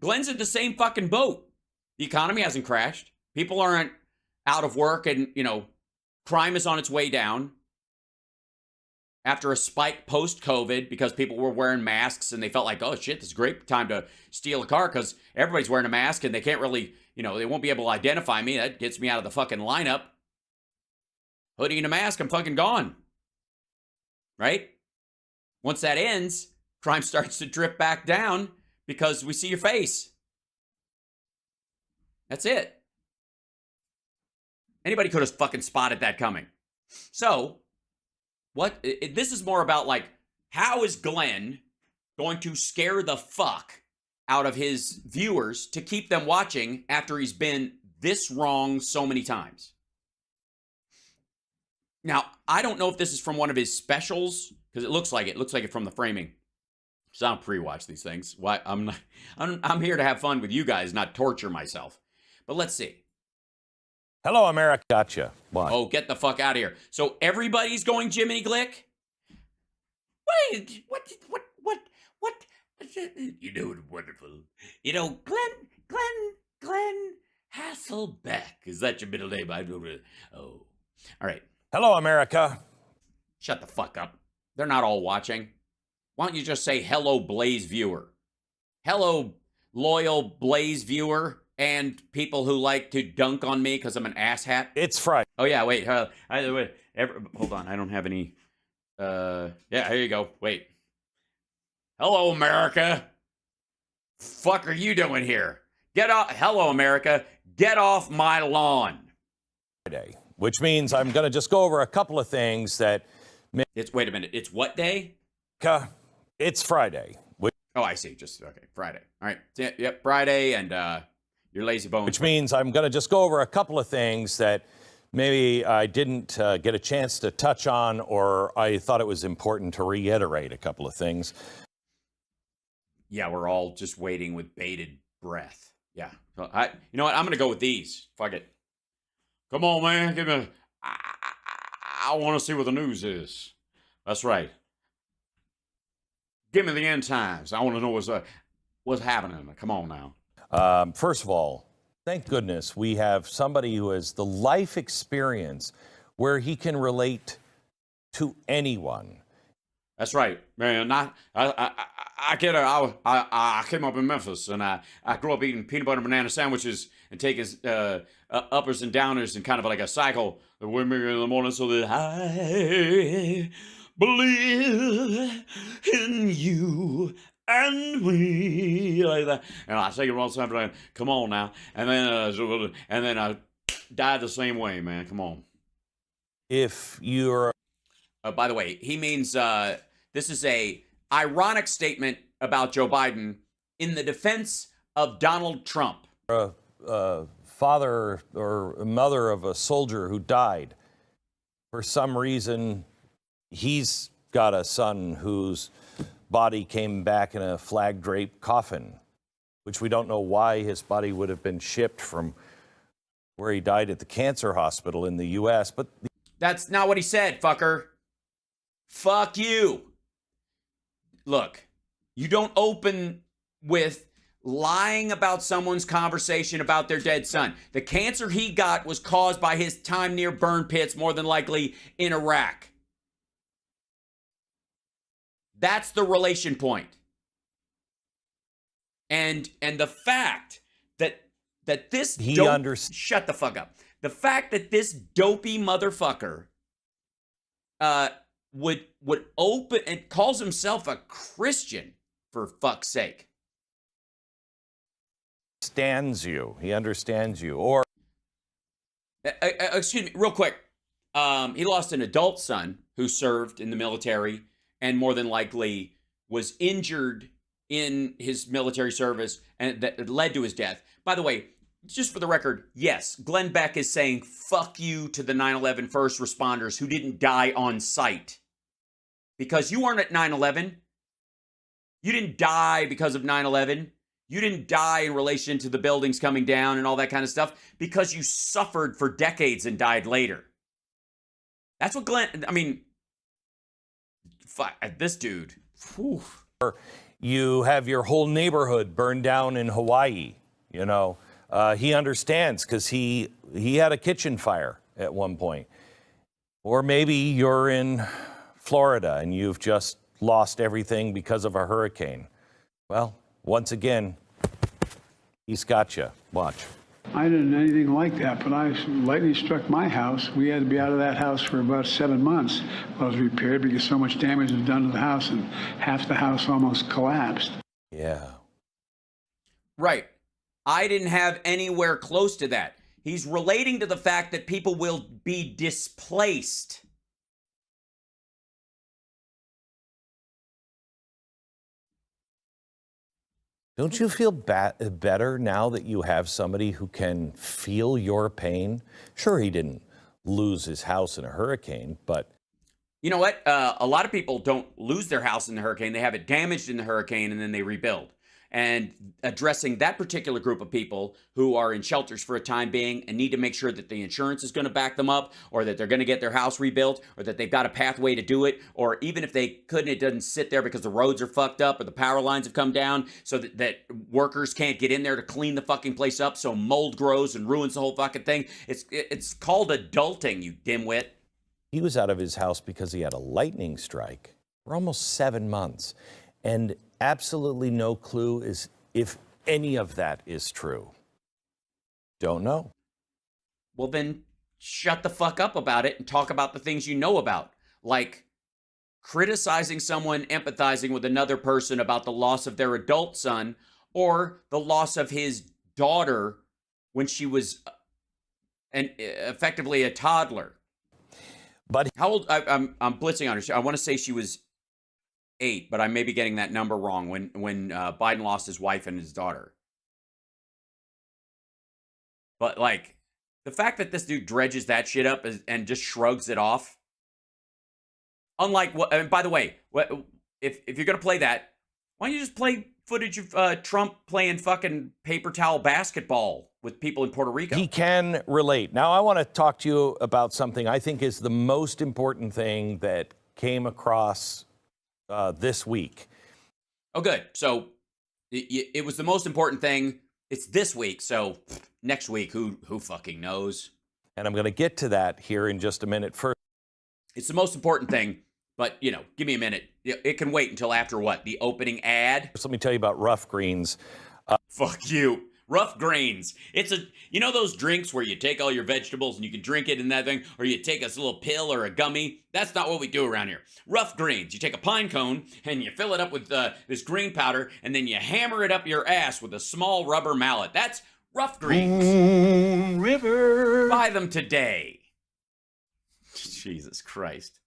Glenn's in the same fucking boat. The economy hasn't crashed. People aren't out of work and, crime is on its way down. After a spike post-COVID because people were wearing masks and they felt like, oh shit, this is a great time to steal a car because everybody's wearing a mask and they can't really, they won't be able to identify me. That gets me out of the fucking lineup. Hoodie and a mask, I'm fucking gone. Right? Once that ends, crime starts to drip back down because we see your face. That's it. Anybody could have fucking spotted that coming. So, this is more about like, how is Glenn going to scare the fuck out of his viewers to keep them watching after he's been this wrong so many times? Now, I don't know if this is from one of his specials, because it looks like it. It looks like it from the framing. So I don't pre-watch these things. Why? I'm here to have fun with you guys, not torture myself. But let's see. Hello, America. Gotcha. Why? Oh, get the fuck out of here. So everybody's going Jiminy Glick? Wait, what? You know, it's wonderful. Glenn Hasselbeck. Is that your middle name? I don't really. Oh. All right. Hello, America. Shut the fuck up. They're not all watching. Why don't you just say hello, Blaze viewer? Hello, loyal Blaze viewer. And people who like to dunk on me because I'm an asshat. It's Friday. Oh, yeah, wait. Hold on. I don't have any. Yeah, here you go. Wait. Hello, America. Fuck are you doing here? Get off. Hello, America. Get off my lawn. Friday, which means I'm going to just go over a couple of things that. Wait a minute. It's what day? It's Friday. Oh, I see. Just, okay. Friday. All right. Yep. Friday and, your lazy bones. Which means I'm going to just go over a couple of things that maybe I didn't get a chance to touch on, or I thought it was important to reiterate a couple of things. Yeah, we're all just waiting with bated breath. Yeah. So you know what? I'm going to go with these. Fuck it. Come on, man. Give me I want to see what the news is. That's right. Give me the end times. I want to know what's happening. Come on now. First of all, thank goodness we have somebody who has the life experience where he can relate to anyone. That's right, man. I get it. I came up in Memphis, and I grew up eating peanut butter and banana sandwiches and taking uppers and downers and kind of like a cycle with me in the morning so that I believe in you. And we like that, and I say it all the time. Come on now, and then I died the same way, man. Come on. If you're, by the way, he means this is a ironic statement about Joe Biden in the defense of Donald Trump. Father or mother of a soldier who died. For some reason, he's got a son who's body came back in a flag-draped coffin, which we don't know why his body would have been shipped from where he died at the cancer hospital in the U.S., but that's not what he said, fucker. Fuck you. Look, you don't open with lying about someone's conversation about their dead son. The cancer he got was caused by his time near burn pits, more than likely in Iraq. That's the relation point. And the fact that this shut the fuck up. The fact that this dopey motherfucker would open and calls himself a Christian, for fuck's sake. He understands you. Or excuse me, real quick. He lost an adult son who served in the military and more than likely was injured in his military service, and that led to his death. By the way, just for the record, yes, Glenn Beck is saying fuck you to the 9/11 first responders who didn't die on site. Because you weren't at 9/11. You didn't die because of 9/11. You didn't die in relation to the buildings coming down and all that kind of stuff because you suffered for decades and died later. That's what this dude. Whew. You have your whole neighborhood burned down in Hawaii. You know, he understands because he had a kitchen fire at one point. Or maybe you're in Florida and you've just lost everything because of a hurricane. Well, once again, he's got you. Watch. I didn't know anything like that, but lightning struck my house. We had to be out of that house for about 7 months while it was repaired because so much damage was done to the house and half the house almost collapsed. Yeah. Right. I didn't have anywhere close to that. He's relating to the fact that people will be displaced. Don't you feel better now that you have somebody who can feel your pain? Sure, he didn't lose his house in a hurricane, but... You know what? A lot of people don't lose their house in the hurricane. They have it damaged in the hurricane, and then they rebuild. And addressing that particular group of people who are in shelters for a time being and need to make sure that the insurance is going to back them up, or that they're going to get their house rebuilt, or that they've got a pathway to do it, or even if they couldn't, it doesn't sit there because the roads are fucked up or the power lines have come down so that workers can't get in there to clean the fucking place up so mold grows and ruins the whole fucking thing. It's called adulting, you dimwit. He was out of his house because he had a lightning strike for almost 7 months. And absolutely no clue is if any of that is true. Don't know. Well, then shut the fuck up about it and talk about the things you know about. Like criticizing someone empathizing with another person about the loss of their adult son or the loss of his daughter when she was effectively a toddler. But how old? I'm blitzing on her. I want to say she was 8, but I may be getting that number wrong when Biden lost his wife and his daughter. But like the fact that this dude dredges that shit up and just shrugs it off. Unlike what, and by the way, if you're gonna play that, why don't you just play footage of Trump playing fucking paper towel basketball with people in Puerto Rico? He can relate. Now I want to talk to you about something I think is the most important thing that came across this week. Oh, good. So it was the most important thing. It's this week. So next week, who fucking knows? And I'm going to get to that here in just a minute. First, it's the most important thing, but you know, give me a minute. It can wait until after what? The opening ad? Let me tell you about Rough Greens. Fuck you. Rough Greens. It's those drinks where you take all your vegetables and you can drink it in that thing, or you take a little pill or a gummy. That's not what we do around here. Rough Greens. You take a pine cone and you fill it up with this green powder, and then you hammer it up your ass with a small rubber mallet. That's Rough Greens. Moon River. Buy them today. Jesus Christ.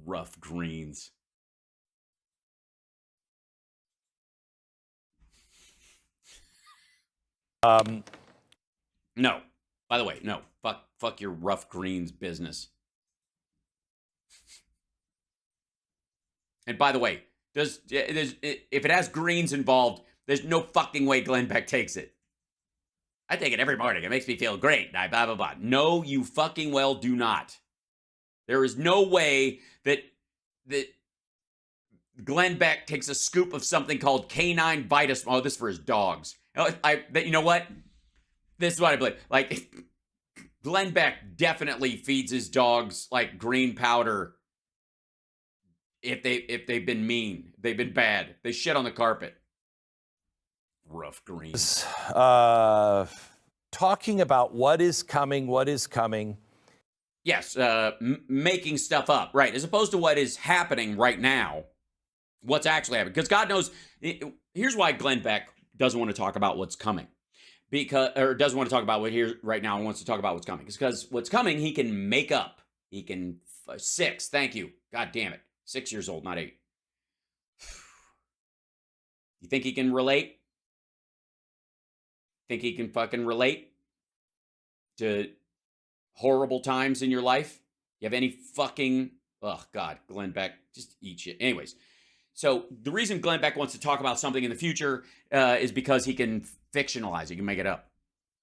Rough Greens. No. By the way, no. Fuck your Rough Greens business. And by the way, if it has greens involved, there's no fucking way Glenn Beck takes it. I take it every morning. It makes me feel great. Blah, blah, blah. No, you fucking well do not. There is no way that Glenn Beck takes a scoop of something called Canine Vitus. Oh, this is for his dogs. You know what? This is what I believe. Like, Glenn Beck definitely feeds his dogs like green powder. If they've been mean, they've been bad, they shit on the carpet. Rough Greens. Talking about what is coming. Yes, making stuff up, right? As opposed to what is happening right now. What's actually happening? Because God knows. Here's why Glenn Beck doesn't want to talk about what's coming, doesn't want to talk about what here right now and wants to talk about what's coming. Because what's coming, he can make up. He can 6. Thank you. God damn it. 6 years old, not 8. You think he can relate? Think he can fucking relate to horrible times in your life? You have any fucking... Oh, God, Glenn Beck, just eat shit. Anyways, so the reason Glenn Beck wants to talk about something in the future is because he can fictionalize it. He can make it up.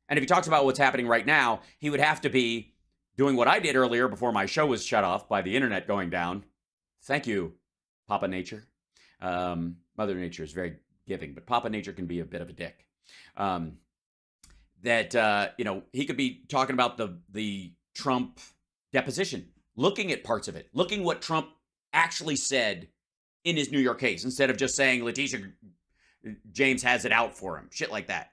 And if he talks about what's happening right now, he would have to be doing what I did earlier before my show was shut off by the internet going down. Thank you, Papa Nature. Mother Nature is very giving, but Papa Nature can be a bit of a dick. He could be talking about the Trump deposition, looking at parts of it, looking what Trump actually said in his New York case, instead of just saying Letitia James has it out for him, shit like that.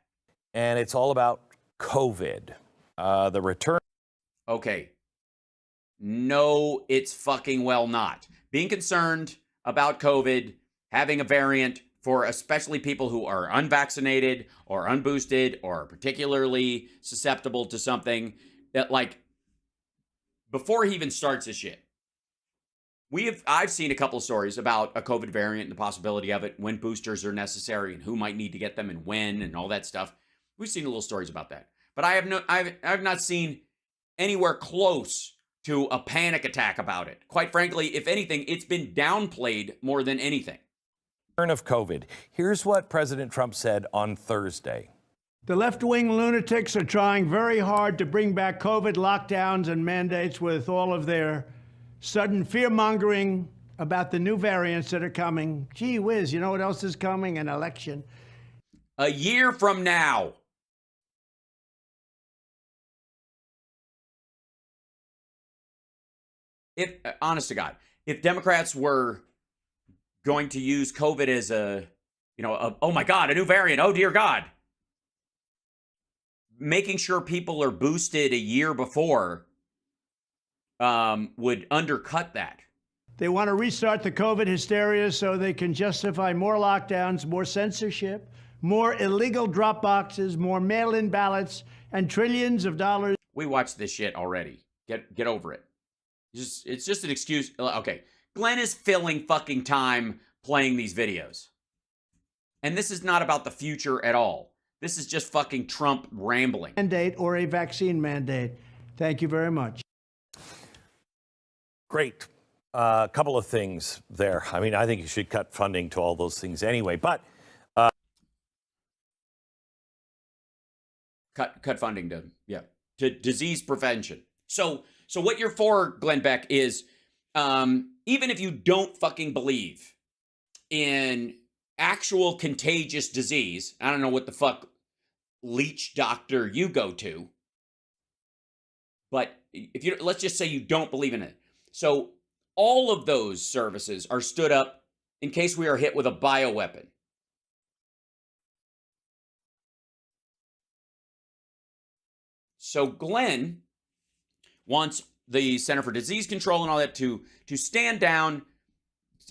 And it's all about COVID, the return. Okay. No, it's fucking well not. Being concerned about COVID, having a variant for especially people who are unvaccinated or unboosted or particularly susceptible to something that, like, before he even starts this shit, I've seen a couple of stories about a COVID variant and the possibility of it, when boosters are necessary and who might need to get them and when and all that stuff. We've seen little stories about that. But I've not seen anywhere close to a panic attack about it. Quite frankly, if anything, it's been downplayed more than anything. Return of COVID. Here's what President Trump said on Thursday. The left-wing lunatics are trying very hard to bring back COVID lockdowns and mandates with all of their sudden fear-mongering about the new variants that are coming. Gee whiz, you know what else is coming? An election. A year from now. If, honest to God, if Democrats were going to use COVID as oh my God, a new variant, oh dear God, making sure people are boosted a year before would undercut that. They want to restart the COVID hysteria so they can justify more lockdowns, more censorship, more illegal drop boxes, more mail-in ballots, and trillions of dollars. We watched this shit already. Get over it. It's just an excuse. Okay, Glenn is filling fucking time playing these videos. And this is not about the future at all. This is just fucking Trump rambling. Mandate or a vaccine mandate. Thank you very much. Great. A couple of things there. I mean, I think you should cut funding to all those things anyway, but cut funding to disease prevention. So what you're for, Glenn Beck, is even if you don't fucking believe in actual contagious disease, I don't know what the fuck leech doctor you go to, but if let's just say you don't believe in it. So all of those services are stood up in case we are hit with a bioweapon. So Glenn wants the Center for Disease Control and all that to stand down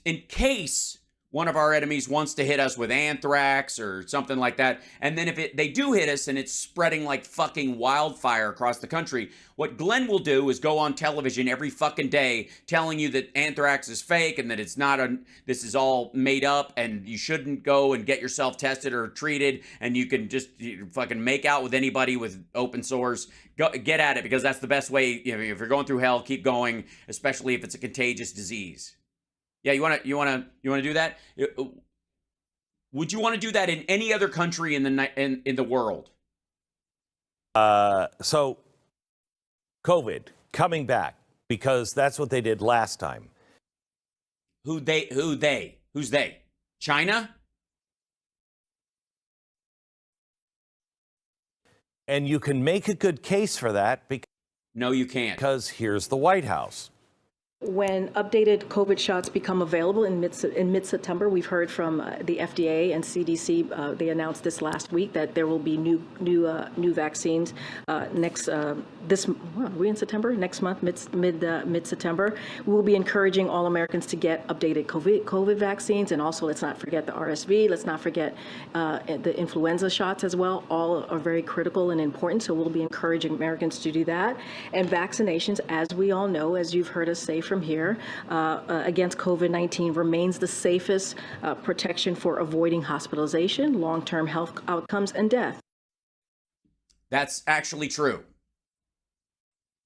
in case one of our enemies wants to hit us with anthrax or something like that. And then if they do hit us and it's spreading like fucking wildfire across the country, what Glenn will do is go on television every fucking day telling you that anthrax is fake and that it's not this is all made up and you shouldn't go and get yourself tested or treated and you can just fucking make out with anybody with open sores. Get at it, because that's the best way. If you're going through hell, keep going, especially if it's a contagious disease. Yeah, you want to do that? Would you want to do that in any other country in the world? So COVID coming back, because that's what they did last time. Who's they? China? And you can make a good case for that because no, you can't. Because here's the White House. When updated COVID shots become available in mid-September, we've heard from the FDA and CDC. They announced this last week that there will be new vaccines next are we in September? Next month, mid-September. We will be encouraging all Americans to get updated COVID vaccines, and also let's not forget the RSV. Let's not forget the influenza shots as well. All are very critical and important. So we'll be encouraging Americans to do that. And vaccinations, as we all know, as you've heard us say from here, against COVID-19 remains the safest protection for avoiding hospitalization, long-term health outcomes, and death. That's actually true.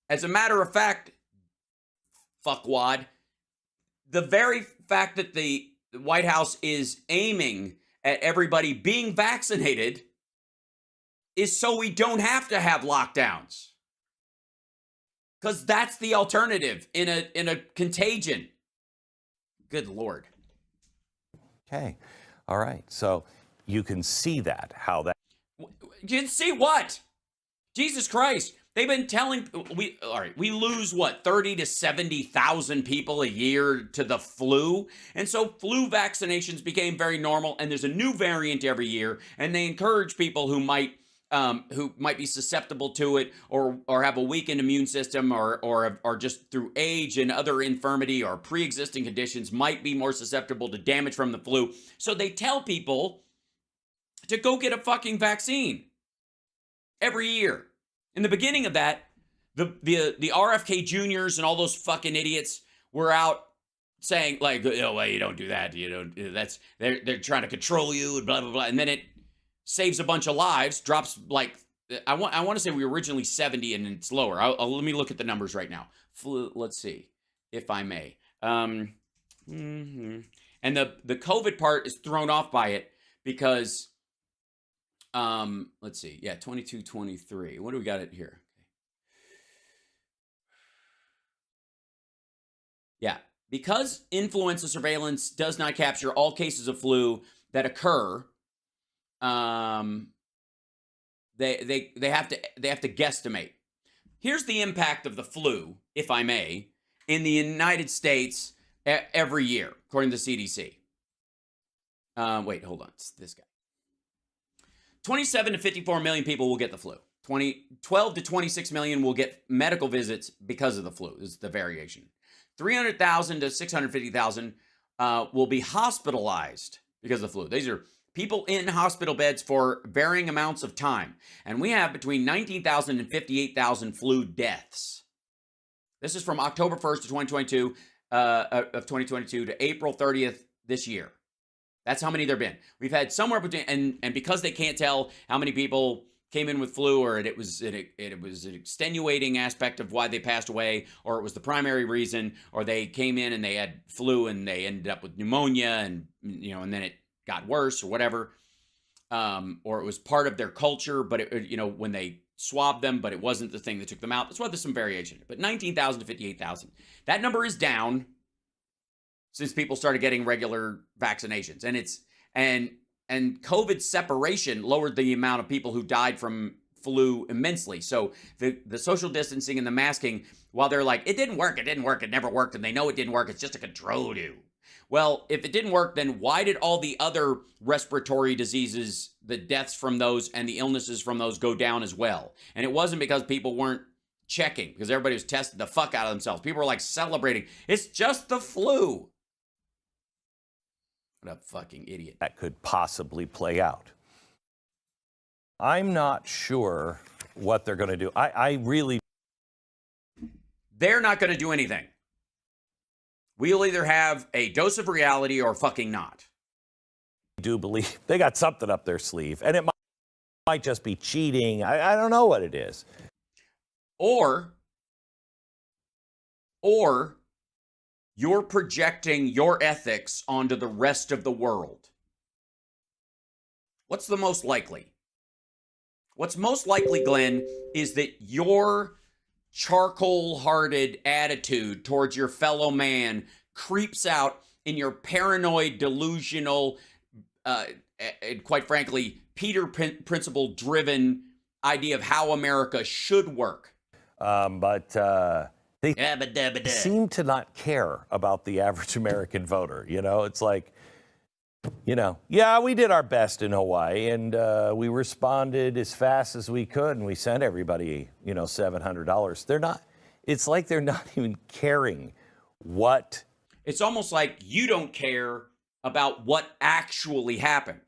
As a matter of fact, fuckwad, the very fact that the White House is aiming at everybody being vaccinated is so we don't have to have lockdowns. Because that's the alternative in a contagion. Good Lord. Okay. All right. So you can see that, how that. You didn't see what? Jesus Christ. They've been telling we lose what, 30 to 70,000 people a year to the flu. And so flu vaccinations became very normal, and there's a new variant every year, and they encourage people who might be susceptible to it or have a weakened immune system or just through age and other infirmity or pre-existing conditions might be more susceptible to damage from the flu. So they tell people to go get a fucking vaccine every year. In the beginning of that, the RFK Juniors and all those fucking idiots were out saying like, oh, well, you don't do that. You don't. That's they're trying to control you and blah blah blah. And then it saves a bunch of lives. Drops like I want to say we were originally 70 and it's lower. Let me look at the numbers right now. Let's see, if I may. And the COVID part is thrown off by it because. Let's see. Yeah, 22, 23. What do we got it here? Yeah, because influenza surveillance does not capture all cases of flu that occur, they have to guesstimate. Here's the impact of the flu, if I may, in the United States every year, according to the CDC. Wait, hold on. It's this guy. 27 to 54 million people will get the flu. 12 to 26 million will get medical visits because of the flu. This is the variation. 300,000 to 650,000 will be hospitalized because of the flu. These are people in hospital beds for varying amounts of time. And we have between 19,000 and 58,000 flu deaths. This is from October 1st of 2022 to April 30th this year. That's how many there have been. We've had somewhere between, and because they can't tell how many people came in with flu, or it was an extenuating aspect of why they passed away, or it was the primary reason, or they came in and they had flu and they ended up with pneumonia, and and then it got worse or whatever, or it was part of their culture, but when they swabbed them, but it wasn't the thing that took them out. That's why there's some variation. But 19,000 to 58,000. That number is down since people started getting regular vaccinations. And COVID separation lowered the amount of people who died from flu immensely. So the social distancing and the masking, while they're like, it never worked, and they know it didn't work, it's just to control you. Well, if it didn't work, then why did all the other respiratory diseases, the deaths from those and the illnesses from those go down as well? And it wasn't because people weren't checking, because everybody was testing the fuck out of themselves. People were like celebrating. It's just the flu. What a fucking idiot. That could possibly play out. I'm not sure what they're going to do. They're not going to do anything. We'll either have a dose of reality or fucking not. I do believe they got something up their sleeve, and it might just be cheating. I don't know what it is. Or you're projecting your ethics onto the rest of the world. What's the most likely? What's most likely, Glenn, is that your charcoal-hearted attitude towards your fellow man creeps out in your paranoid, delusional, and quite frankly, Peter principle-driven idea of how America should work. They seem to not care about the average American voter. It's like, yeah, we did our best in Hawaii, and we responded as fast as we could, and we sent everybody, $700. It's like they're not even caring what. It's almost like you don't care about what actually happened.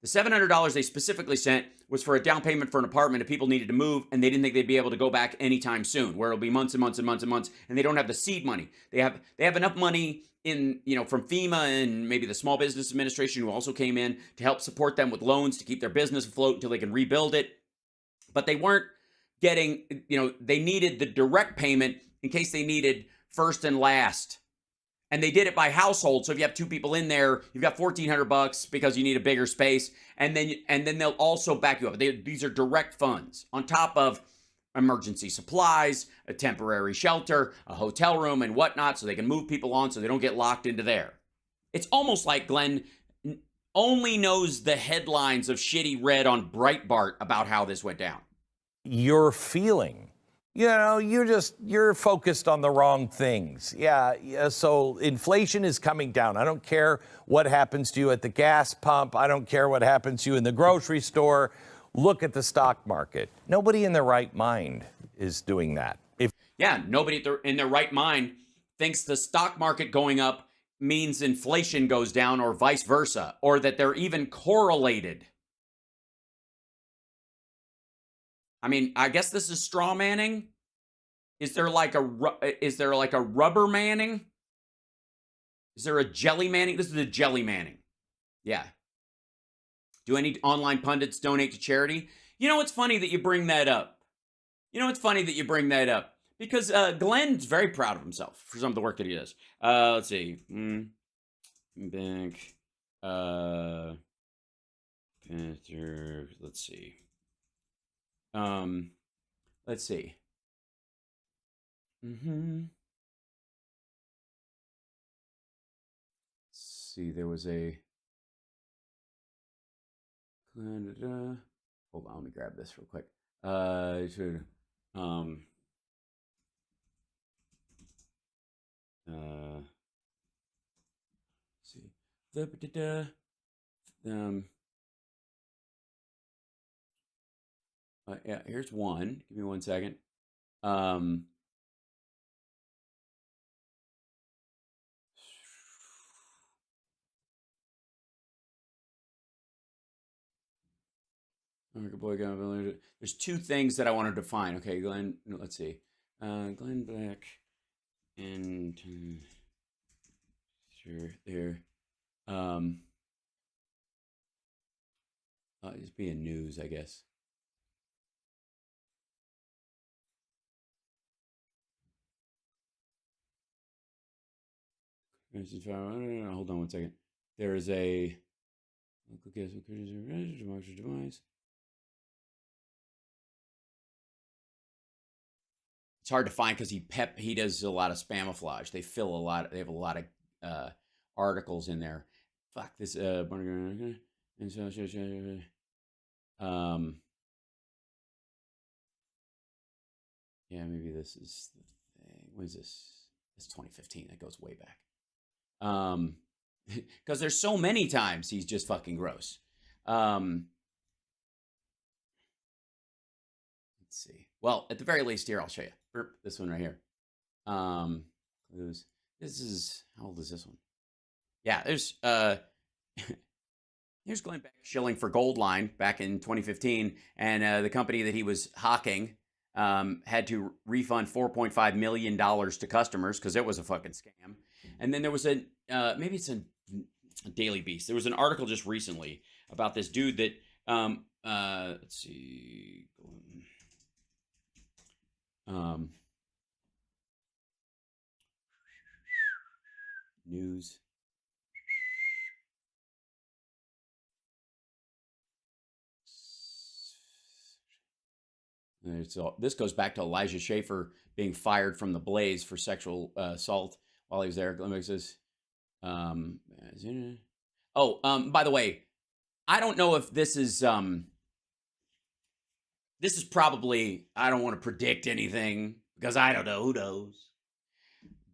The $700 they specifically sent was for a down payment for an apartment if people needed to move, and they didn't think they'd be able to go back anytime soon, where it'll be months and months and months and months, and they don't have the seed money. They have enough money in, from FEMA and maybe the Small Business Administration, who also came in to help support them with loans to keep their business afloat until they can rebuild it. But they weren't getting, they needed the direct payment in case they needed first and last. And they did it by household. So if you have two people in there, you've got $1,400 because you need a bigger space. And then they'll also back you up. These are direct funds on top of emergency supplies, a temporary shelter, a hotel room, and whatnot, so they can move people on so they don't get locked into there. It's almost like Glenn only knows the headlines of shitty red on Breitbart about how this went down. You're feeling, you're focused on the wrong things. Yeah. So inflation is coming down. I don't care what happens to you at the gas pump. I don't care what happens to you in the grocery store. Look at the stock market. Nobody in their right mind is doing that. Nobody in their right mind thinks the stock market going up means inflation goes down or vice versa, or that they're even correlated. I mean, I guess this is straw manning. Is there like a rubber manning? Is there a jelly manning? This is a jelly manning. Yeah. Do any online pundits donate to charity? It's funny that you bring that up. Because Glenn's very proud of himself for some of the work that he does. Let's see. Beck. Let's see. Let's see. Let's see, there was a... Hold on, let me grab this real quick. See. Yeah, here's one. Give me 1 second. There's two things that I wanted to find. Okay, Glenn, let's see. Glenn Beck and sure there. Just be in news, I guess. Hold on 1 second. There is a democracy device. It's hard to find because he does a lot of spamiflage. They have a lot of articles in there. Fuck this yeah, maybe this is the thing. What is this? It's 2015. That goes way back. Because there's so many times he's just fucking gross. Let's see. Well, at the very least here, I'll show you. This one right here. This is, how old is this one? Yeah, there's here's Glenn Beck shilling for Goldline back in 2015, and the company that he was hawking had to refund $4.5 million to customers because it was a fucking scam. And then there was maybe it's a Daily Beast. There was an article just recently about this dude that, let's see, news. This goes back to Elijah Schaffer being fired from the Blaze for sexual assault while he was there. Glenn Beck says, by the way, I don't know if this is probably, I don't want to predict anything because I don't know, who knows.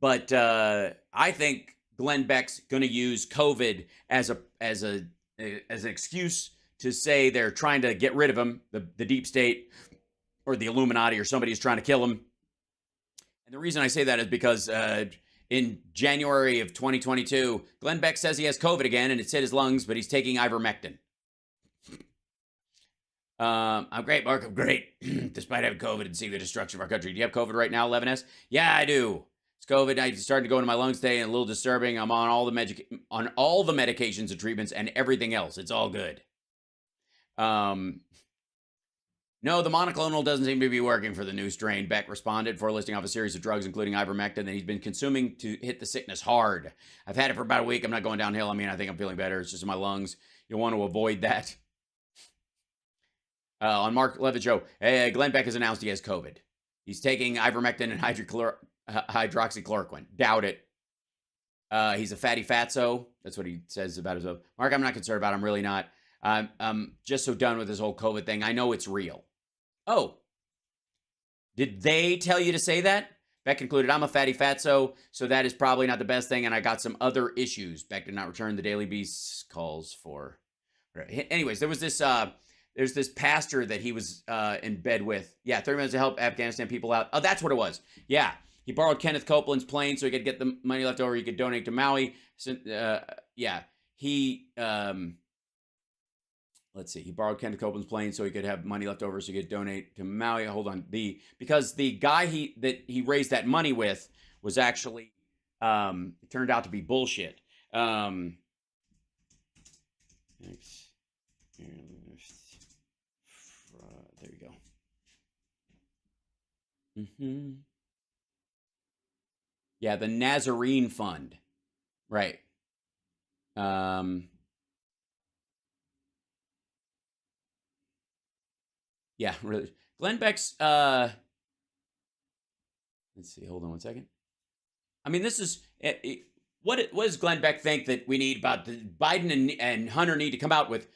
But I think Glenn Beck's going to use COVID as an excuse to say they're trying to get rid of him, the deep state or the Illuminati or somebody is trying to kill him. And the reason I say that is because in January of 2022, Glenn Beck says he has COVID again and it's hit his lungs, but he's taking ivermectin. I'm great, Mark. I'm great. Despite having COVID and seeing the destruction of our country. Do you have COVID right now, 11S? Yeah, I do. It's COVID. I started to go into my lungs today and a little disturbing. I'm on all the medications and treatments and everything else. It's all good. No, the monoclonal doesn't seem to be working for the new strain. Beck responded for listing off a series of drugs, including ivermectin, that he's been consuming to hit the sickness hard. I've had it for about a week. I'm not going downhill. I mean, I think I'm feeling better. It's just in my lungs. You'll want to avoid that. On Mark Levitt Show, Glenn Beck has announced he has COVID. He's taking ivermectin and hydroxychloroquine. Doubt it. He's a fatty fatso. That's what he says about himself. Mark, I'm not concerned about it. I'm really not. I'm just so done with this whole COVID thing. I know it's real. Oh, did they tell you to say that? Beck concluded, I'm a fatty fatso, so that is probably not the best thing, and I got some other issues. Beck did not return the Daily Beast's calls for. Anyways, there's this pastor that he was in bed with. Yeah, 30 minutes to help Afghanistan people out. Oh, that's what it was. Yeah. He borrowed Kenneth Copeland's plane so he could get the money left over. He could donate to Maui. Yeah. He, let's see. He borrowed Kenneth Copeland's plane so he could have money left over so he could donate to Maui. Hold on. Because the guy that he raised that money with was actually, it turned out to be bullshit. There you go. Yeah, the Nazarene Fund. Right. Yeah, really. Glenn Beck's, let's see, hold on one second. I mean, this is, what does Glenn Beck think that we need about Biden and Hunter need to come out with?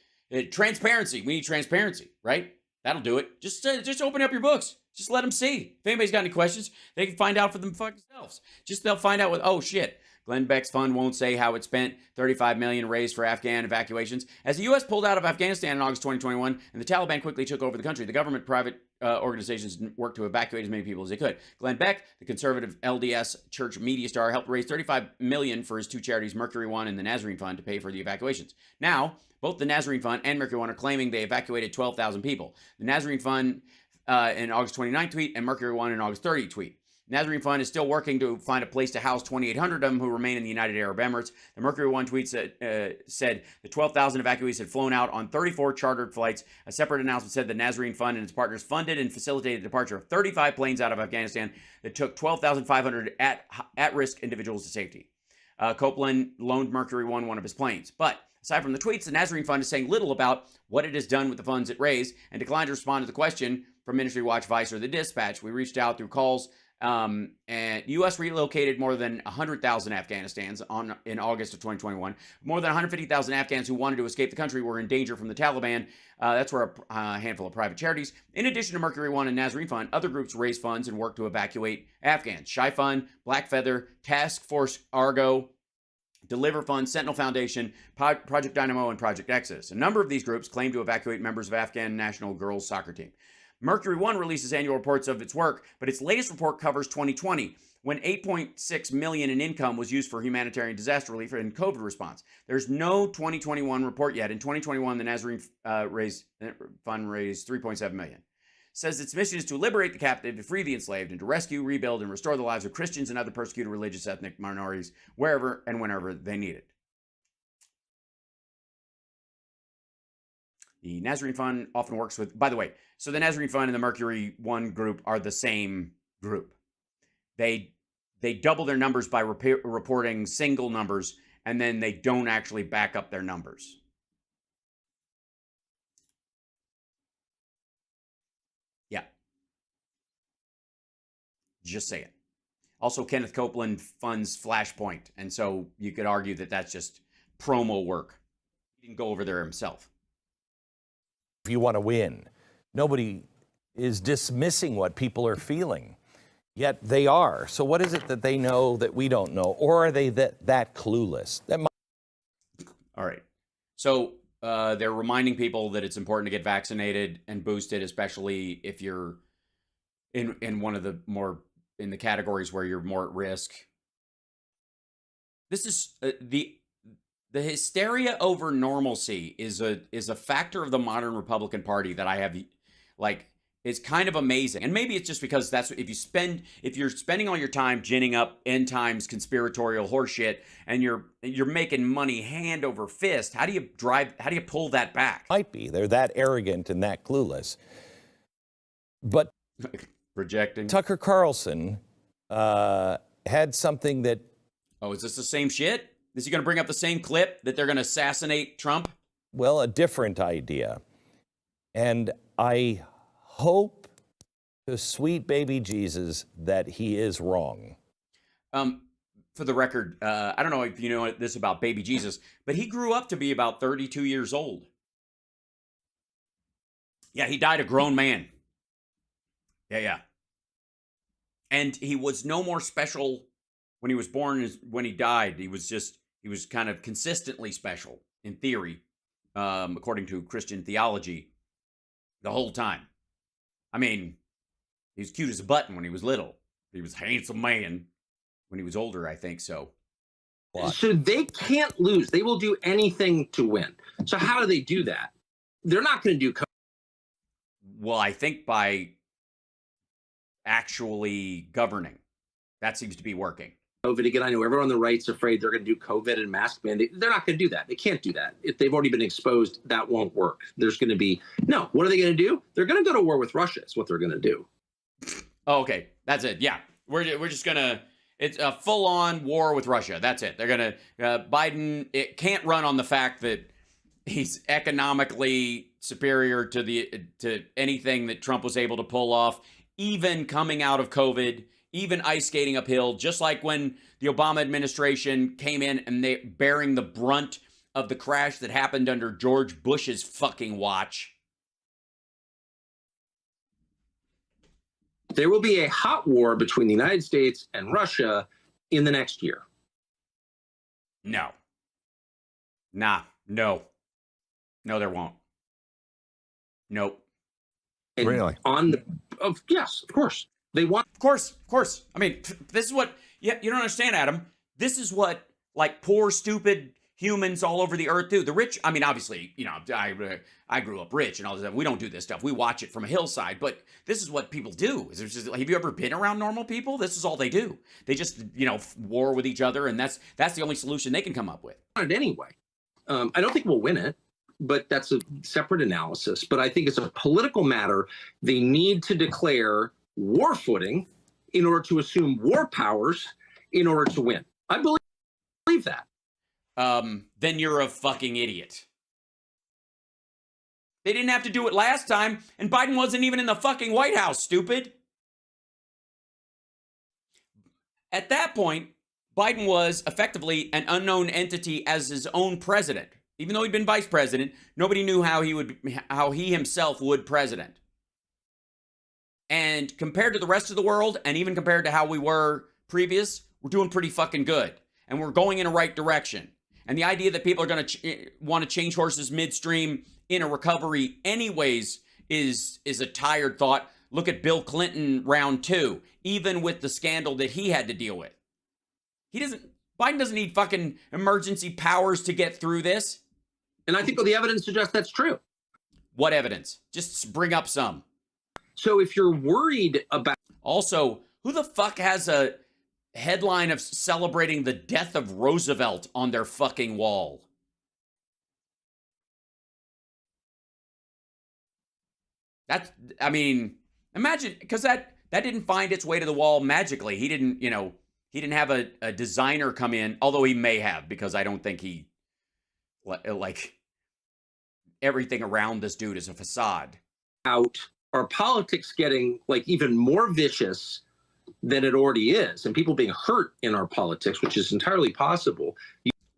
Transparency. We need transparency, right? That'll do it. Just open up your books. Just let them see. If anybody's got any questions, they can find out for themselves. They'll find out oh shit. Glenn Beck's fund won't say how it spent $35 million raised for Afghan evacuations. As the U.S. pulled out of Afghanistan in August 2021 and the Taliban quickly took over the country, the government, private organizations worked to evacuate as many people as they could. Glenn Beck, the conservative LDS church media star, helped raise $35 million for his two charities, Mercury One and the Nazarene Fund, to pay for the evacuations. Now, both the Nazarene Fund and Mercury One are claiming they evacuated 12,000 people. The Nazarene Fund in August 29 tweet and Mercury One in August 30 tweet. Nazarene Fund is still working to find a place to house 2,800 of them who remain in the United Arab Emirates. The Mercury One tweet said the 12,000 evacuees had flown out on 34 chartered flights. A separate announcement said the Nazarene Fund and its partners funded and facilitated the departure of 35 planes out of Afghanistan that took 12,500 at-risk individuals to safety. Copeland loaned Mercury One of his planes. But aside from the tweets, the Nazarene Fund is saying little about what it has done with the funds it raised and declined to respond to the question from Ministry Watch, Vice, or the Dispatch. We reached out through calls. And U.S. relocated more than 100,000 Afghanistans in August of 2021. More than 150,000 Afghans who wanted to escape the country were in danger from the Taliban. That's where a handful of private charities, in addition to Mercury One and Nazarene Fund, other groups raised funds and worked to evacuate Afghans. Shy Fund, Black Feather, Task Force Argo, Deliver Fund, Sentinel Foundation, Project Dynamo, and Project Exodus. A number of these groups claim to evacuate members of Afghan national girls soccer team. Mercury One releases annual reports of its work, but its latest report covers 2020, when $8.6 million in income was used for humanitarian disaster relief and COVID response. There's no 2021 report yet. In 2021, the Nazarene Fund raised $3.7 million. Says its mission is to liberate the captive, to free the enslaved, and to rescue, rebuild, and restore the lives of Christians and other persecuted religious ethnic minorities wherever and whenever they need it. The Nazarene Fund often works with, by the way, so the Nazarene Fund and the Mercury One group are the same group. They double their numbers by reporting single numbers, and then they don't actually back up their numbers. Yeah. Just say it. Also, Kenneth Copeland funds Flashpoint, and so you could argue that that's just promo work. He didn't go over there himself. If you want to win, nobody is dismissing what people are feeling, yet they are. So what is it that they know that we don't know, or are they that clueless? All right. So they're reminding people that it's important to get vaccinated and boosted, especially if you're in one of the more in the categories where you're more at risk. This is the hysteria over normalcy is a factor of the modern Republican Party that I have, like, it's kind of amazing. And maybe it's just because that's if you're spending all your time ginning up end times conspiratorial horseshit and you're making money hand over fist, how do you pull that back? Might be they're that arrogant and that clueless. But projecting. Tucker Carlson had something that. Oh, is this the same shit? Is he going to bring up the same clip that they're going to assassinate Trump? Well, a different idea. And I hope to sweet baby Jesus that he is wrong. for the record, I don't know if you know this about baby Jesus, but he grew up to be about 32 years old. Yeah, he died a grown man. Yeah. And he was no more special when he was born as when he died. He was kind of consistently special in theory, according to Christian theology, the whole time. I mean, he was cute as a button when he was little. He was a handsome man when he was older, I think so. So they can't lose. They will do anything to win. So how do they do that? They're not going to do. Well, I think by actually governing. That seems to be working. COVID again. I know everyone on the right's afraid they're going to do COVID and mask mandate. They're not going to do that. They can't do that. If they've already been exposed, that won't work. There's going to be no. What are they going to do? They're going to go to war with Russia. Is what they're going to do. Oh, okay, that's it. Yeah, we're just gonna. It's a full-on war with Russia. That's it. They're gonna. Biden. It can't run on the fact that he's economically superior to anything that Trump was able to pull off, even coming out of COVID, even ice skating uphill, just like when the Obama administration came in and they bearing the brunt of the crash that happened under George Bush's fucking watch. There will be a hot war between the United States and Russia in the next year. No, there won't. Nope. And really? Yes, of course. They want. Of course. I mean, this is what, you don't understand, Adam. This is what, like, poor, stupid humans all over the earth do. The rich, I mean, obviously, I grew up rich and all this stuff. We don't do this stuff. We watch it from a hillside, but this is what people do. Have you ever been around normal people? This is all they do. They just, war with each other, and that's the only solution they can come up with. It anyway. I don't think we'll win it, but that's a separate analysis. But I think it's a political matter. They need to declare war footing in order to assume war powers in order to win. I believe that. Then you're a fucking idiot. They didn't have to do it last time, and Biden wasn't even in the fucking White House, stupid. At that point, Biden was effectively an unknown entity as his own president. Even though he'd been vice president, nobody knew how he himself would president. And compared to the rest of the world, and even compared to how we were previous, we're doing pretty fucking good. And we're going in a right direction. And the idea that people are going to want to change horses midstream in a recovery anyways is a tired thought. Look at Bill Clinton round 2, even with the scandal that he had to deal with. Biden doesn't need fucking emergency powers to get through this. And I think the evidence suggests that's true. What evidence? Just bring up some. So if you're worried about... Also, who the fuck has a headline of celebrating the death of Roosevelt on their fucking wall? Imagine, because that didn't find its way to the wall magically. He didn't have a designer come in, although he may have, because I don't think he, like, everything around this dude is a facade. Out our politics getting, like, even more vicious than it already is, and people being hurt in our politics, which is entirely possible.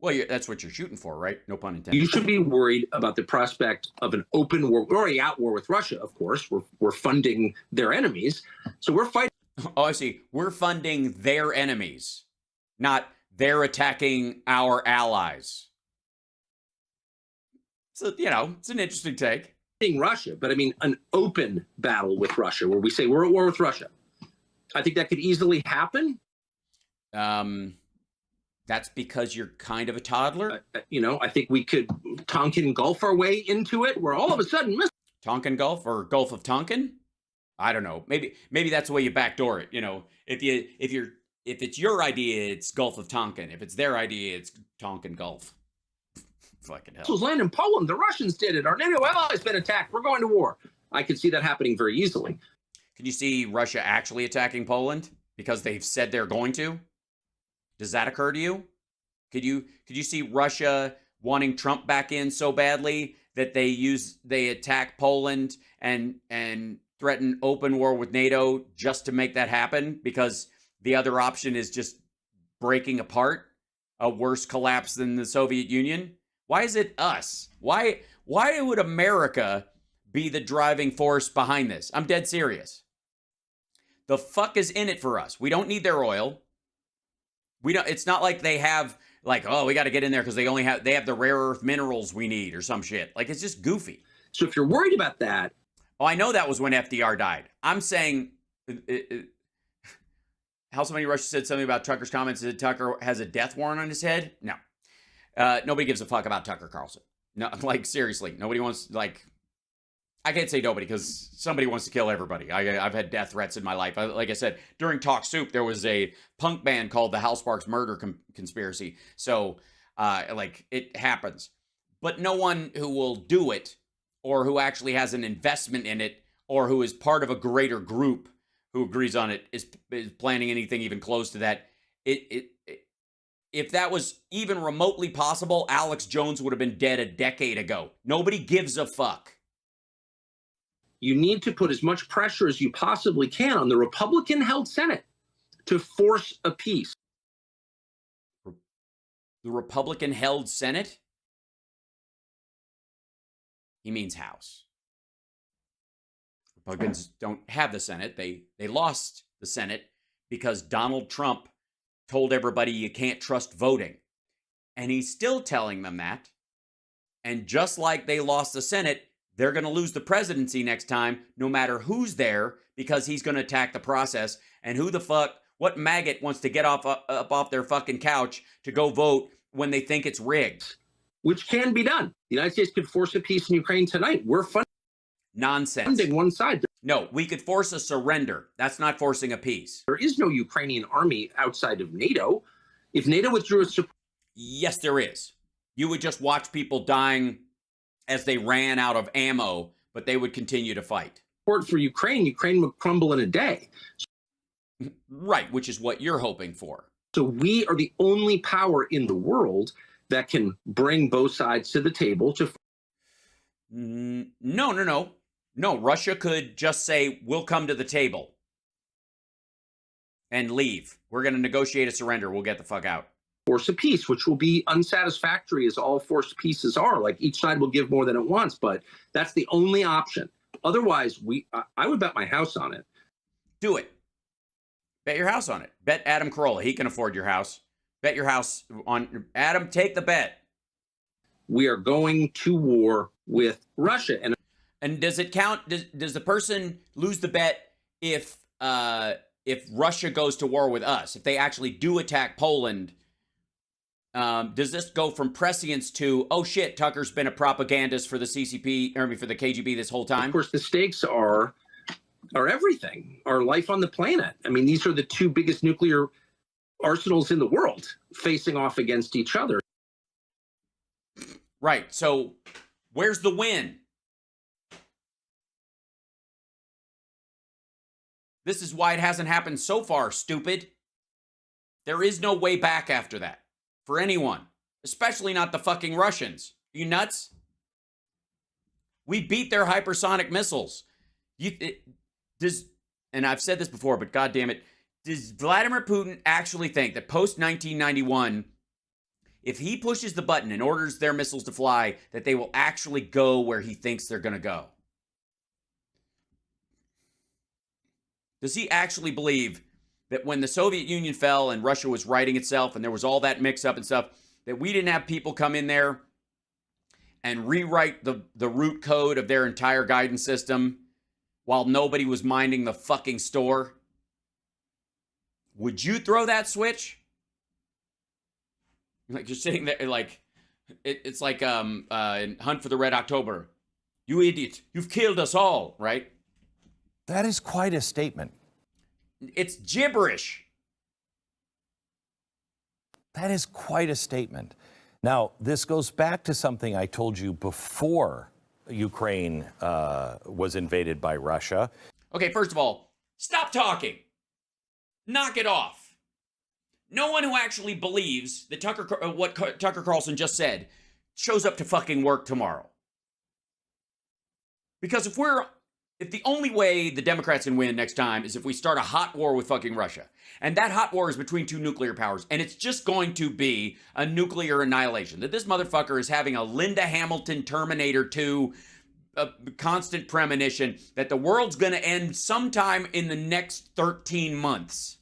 Well, that's what you're shooting for, right? No pun intended. You should be worried about the prospect of an open war. We're already at war with Russia, of course. We're funding their enemies. So we're fighting. Oh, I see. We're funding their enemies, not they're attacking our allies. So, it's an interesting take. Russia, but I mean an open battle with Russia, where we say we're at war with Russia. I think that could easily happen. That's because you're kind of a toddler. I think we could Tonkin Gulf our way into it, where all of a sudden, Tonkin Gulf or Gulf of Tonkin? I don't know. Maybe that's the way you backdoor it. If it's your idea, it's Gulf of Tonkin. If it's their idea, it's Tonkin Gulf. Fucking hell. Missiles land in Poland. The Russians did it. Our NATO allies been attacked. We're going to war. I could see that happening very easily. Can you see Russia actually attacking Poland because they've said they're going to? Does that occur to you? Could you see Russia wanting Trump back in so badly that they attack Poland and threaten open war with NATO just to make that happen? Because the other option is just breaking apart, a worse collapse than the Soviet Union? Why is it us? Why would America be the driving force behind this? I'm dead serious. The fuck is in it for us? We don't need their oil. It's not like they have like, oh, we got to get in there because they have the rare earth minerals we need or some shit. Like, it's just goofy. So if you're worried about that, oh, I know that was when FDR died. I'm saying, how somebody Russia said something about Tucker's comments that Tucker has a death warrant on his head. No, nobody gives a fuck about Tucker Carlson. No, like seriously, nobody wants like. I can't say nobody because somebody wants to kill everybody. I've had death threats in my life. Like I said, during Talk Soup, there was a punk band called the Hal Sparks Murder Conspiracy. So, like, it happens. But no one who will do it or who actually has an investment in it or who is part of a greater group who agrees on it is planning anything even close to that. If that was even remotely possible, Alex Jones would have been dead a decade ago. Nobody gives a fuck. you need to put as much pressure as you possibly can on the Republican-held Senate to force a peace. The Republican-held Senate? He means House. Republicans don't have the Senate. They lost the Senate because Donald Trump told everybody you can't trust voting. And he's still telling them that. And just like they lost the Senate, they're going to lose the presidency next time, no matter who's there, because he's going to attack the process. And who the fuck, what maggot wants to get up off their fucking couch to go vote when they think it's rigged? Which can be done. The United States could force a peace in Ukraine tonight. We're Nonsense. funding one side. No, we could force a surrender. That's not forcing a peace. There is no Ukrainian army outside of NATO. If NATO withdrew its support, Yes, there is. You would just watch people dying as they ran out of ammo, but they would continue to fight. for Ukraine, Ukraine would crumble in a day. Right, which is what you're hoping for. So we are the only power in the world that can bring both sides to the table to. No, Russia could just say, we'll come to the table and leave. We're going to negotiate a surrender. We'll get the fuck out. Force a peace, which will be unsatisfactory as all forced peaces are. Like each side will give more than it wants, but that's the only option. Otherwise, I would bet my house on it. Do it. Bet your house on it. Bet Adam Carolla. He can afford your house. Bet your house on Adam. Take the bet. We are going to war with Russia. And does it count? Does the person lose the bet if Russia goes to war with us? If they actually do attack Poland? Does this go from prescience to, oh shit, Tucker's been a propagandist for the for the KGB this whole time? Of course, the stakes are everything, our life on the planet. I mean, these are the two biggest nuclear arsenals in the world facing off against each other. Right. So where's the win? This is why it hasn't happened so far, stupid. There is no way back after that. For anyone, especially not the fucking Russians. Are you nuts? We beat their hypersonic missiles. And I've said this before, but God damn it, does Vladimir Putin actually think that post 1991, if he pushes the button and orders their missiles to fly, that they will actually go where he thinks they're going to go? Does he actually believe that when the Soviet Union fell and Russia was righting itself and there was all that mix up and stuff, that we didn't have people come in there and rewrite the root code of their entire guidance system while nobody was minding the fucking store? Would you throw that switch? Like, you're sitting there like, it's like in Hunt for the Red October. You idiot, you've killed us all, right? That is quite a statement. It's gibberish. That is quite a statement. Now, this goes back to something I told you before Ukraine was invaded by Russia. Okay, first of all, stop talking. Knock it off. No one who actually believes that what Tucker Carlson just said shows up to fucking work tomorrow. Because if we're if the only way the Democrats can win next time is if we start a hot war with fucking Russia, and that hot war is between two nuclear powers, and it's just going to be a nuclear annihilation, that this motherfucker is having a Linda Hamilton Terminator 2 constant premonition that the world's going to end sometime in the next 13 months.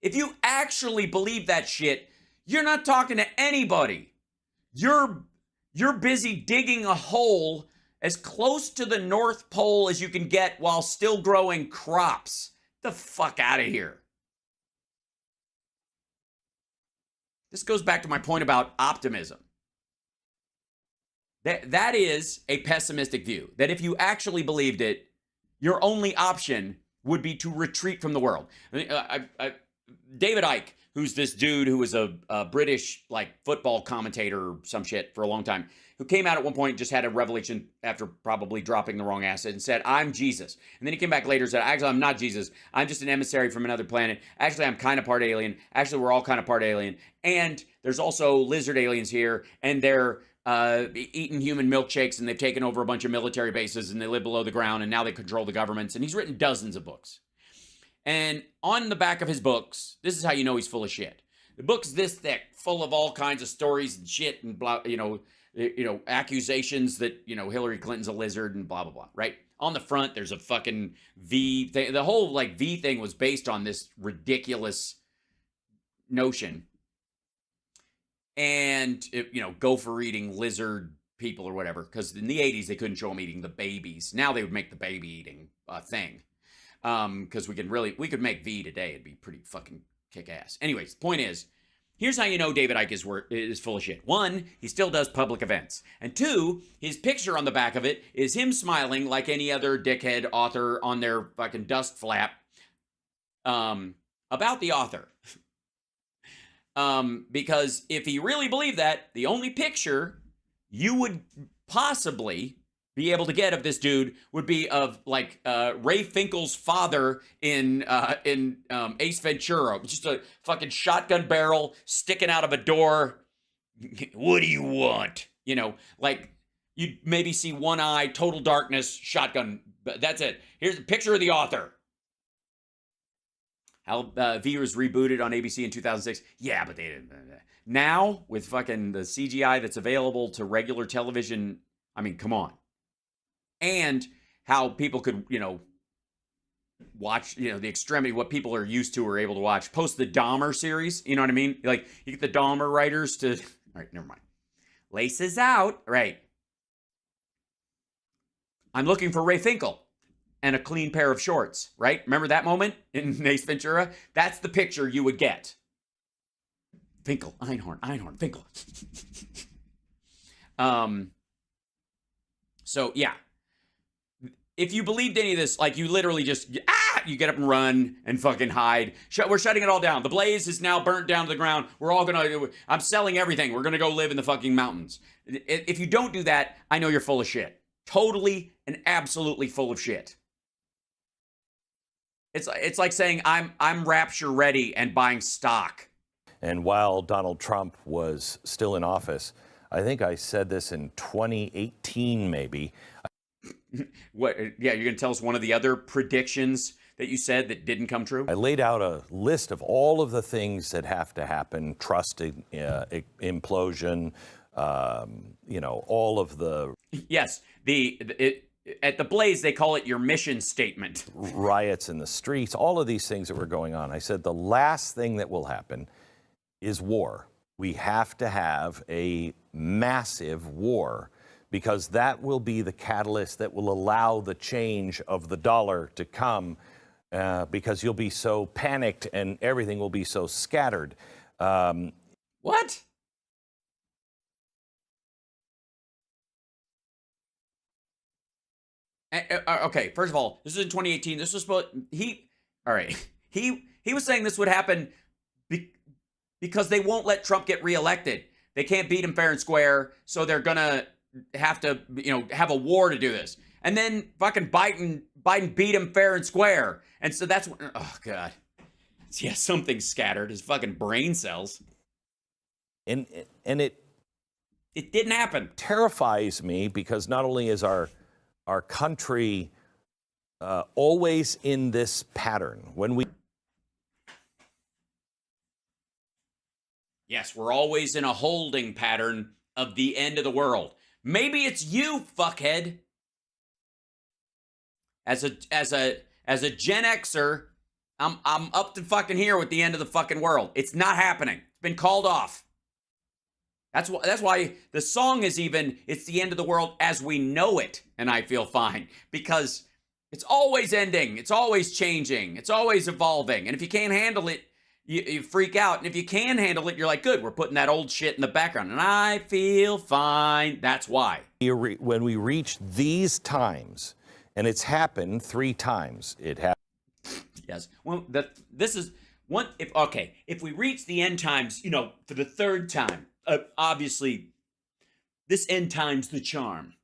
If you actually believe that shit, you're not talking to anybody. You're busy digging a hole as close to the North Pole as you can get while still growing crops. The fuck out of here. This goes back to my point about optimism. That is a pessimistic view. That if you actually believed it, your only option would be to retreat from the world. David Icke, who's this dude who was a British football commentator or some shit for a long time, who came out at one point and just had a revelation after probably dropping the wrong acid and said, I'm Jesus. And then he came back later and said, actually, I'm not Jesus. I'm just an emissary from another planet. Actually, I'm kind of part alien. Actually, we're all kind of part alien. And there's also lizard aliens here, and they're eating human milkshakes, and they've taken over a bunch of military bases, and they live below the ground, and now they control the governments. And he's written dozens of books. And on the back of his books, this is how you know he's full of shit. The book's this thick, full of all kinds of stories and shit and blah, accusations that, Hillary Clinton's a lizard and blah, blah, blah, right? On the front, there's a fucking V thing. The whole V thing was based on this ridiculous notion. And, gopher eating lizard people or whatever. Because in the 80s, they couldn't show them eating the babies. Now they would make the baby eating thing. Because we could make V today. It'd be pretty fucking kick-ass. Anyways, the point is, here's how you know David Icke is full of shit. One, he still does public events. And two, his picture on the back of it is him smiling like any other dickhead author on their fucking dust flap about the author. Because if he really believed that, the only picture you would possibly be able to get of this dude would be of Ray Finkel's father in Ace Ventura, just a fucking shotgun barrel sticking out of a door. What do you want? You'd maybe see one eye, total darkness, shotgun. That's it. Here's a picture of the author. How V was rebooted on ABC in 2006. Yeah, but they didn't. Now with fucking the CGI that's available to regular television, I mean, come on. And how people could, watch, the extremity, what people are used to or able to watch. Post the Dahmer series, you know what I mean? You get the Dahmer writers to, all right, never mind. Laces out, right. I'm looking for Ray Finkel and a clean pair of shorts, right? Remember that moment in Ace Ventura? That's the picture you would get. Finkel, Einhorn, Finkel. So, yeah. If you believed any of this, you literally just, you get up and run and fucking hide. We're shutting it all down. The blaze is now burnt down to the ground. We're all I'm selling everything. We're gonna go live in the fucking mountains. If you don't do that, I know you're full of shit. Totally and absolutely full of shit. It's like saying I'm rapture ready and buying stock. And while Donald Trump was still in office, I think I said this in 2018 maybe. What? Yeah, you're going to tell us one of the other predictions that you said that didn't come true? I laid out a list of all of the things that have to happen, trust implosion, all of the... Yes, at the Blaze, they call it your mission statement. Riots in the streets, all of these things that were going on. I said the last thing that will happen is war. We have to have a massive war, because that will be the catalyst that will allow the change of the dollar to come, because you'll be so panicked and everything will be so scattered. What? Okay, first of all, this is in 2018. This was supposed... He was saying this would happen because they won't let Trump get reelected. They can't beat him fair and square, so they're gonna have to, have a war to do this. And then fucking Biden beat him fair and square. And so that's what, oh God. Yeah, something scattered, his fucking brain cells. And it didn't happen. Terrifies me, because not only is our our country always in this pattern. Yes, we're always in a holding pattern of the end of the world. Maybe it's you, fuckhead. As a Gen Xer, I'm up to fucking here with the end of the fucking world. It's not happening. It's been called off. That's why the song is even, it's the end of the world as we know it, and I feel fine. Because it's always ending, it's always changing, it's always evolving. And if you can't handle it, you freak out. And if you can handle it, you're like, good, we're putting that old shit in the background. And I feel fine. That's why. When we reach these times, and it's happened 3 times, it happened. Yes. Well, this is one. If we reach the end times, you know, for the 3rd time, obviously, this end time's the charm.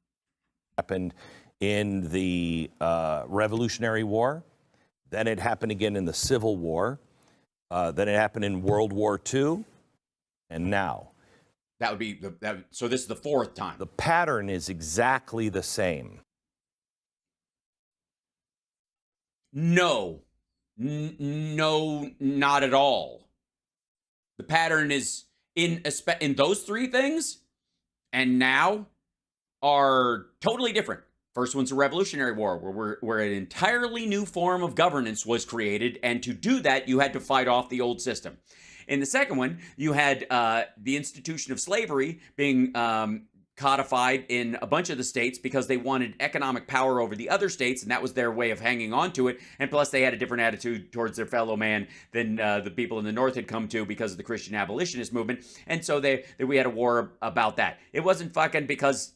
Happened in the Revolutionary War, then it happened again in the Civil War, then it happened in World War II, and now. That would be so this is the 4th time. The pattern is exactly the same. No, no, not at all. The pattern is in those 3 things, and now are totally different. First one's a Revolutionary War, where an entirely new form of governance was created, and to do that, you had to fight off the old system. In the second one, you had the institution of slavery being codified in a bunch of the states because they wanted economic power over the other states, and that was their way of hanging on to it. And plus, they had a different attitude towards their fellow man than the people in the North had come to because of the Christian abolitionist movement. And so we had a war about that. It wasn't fucking because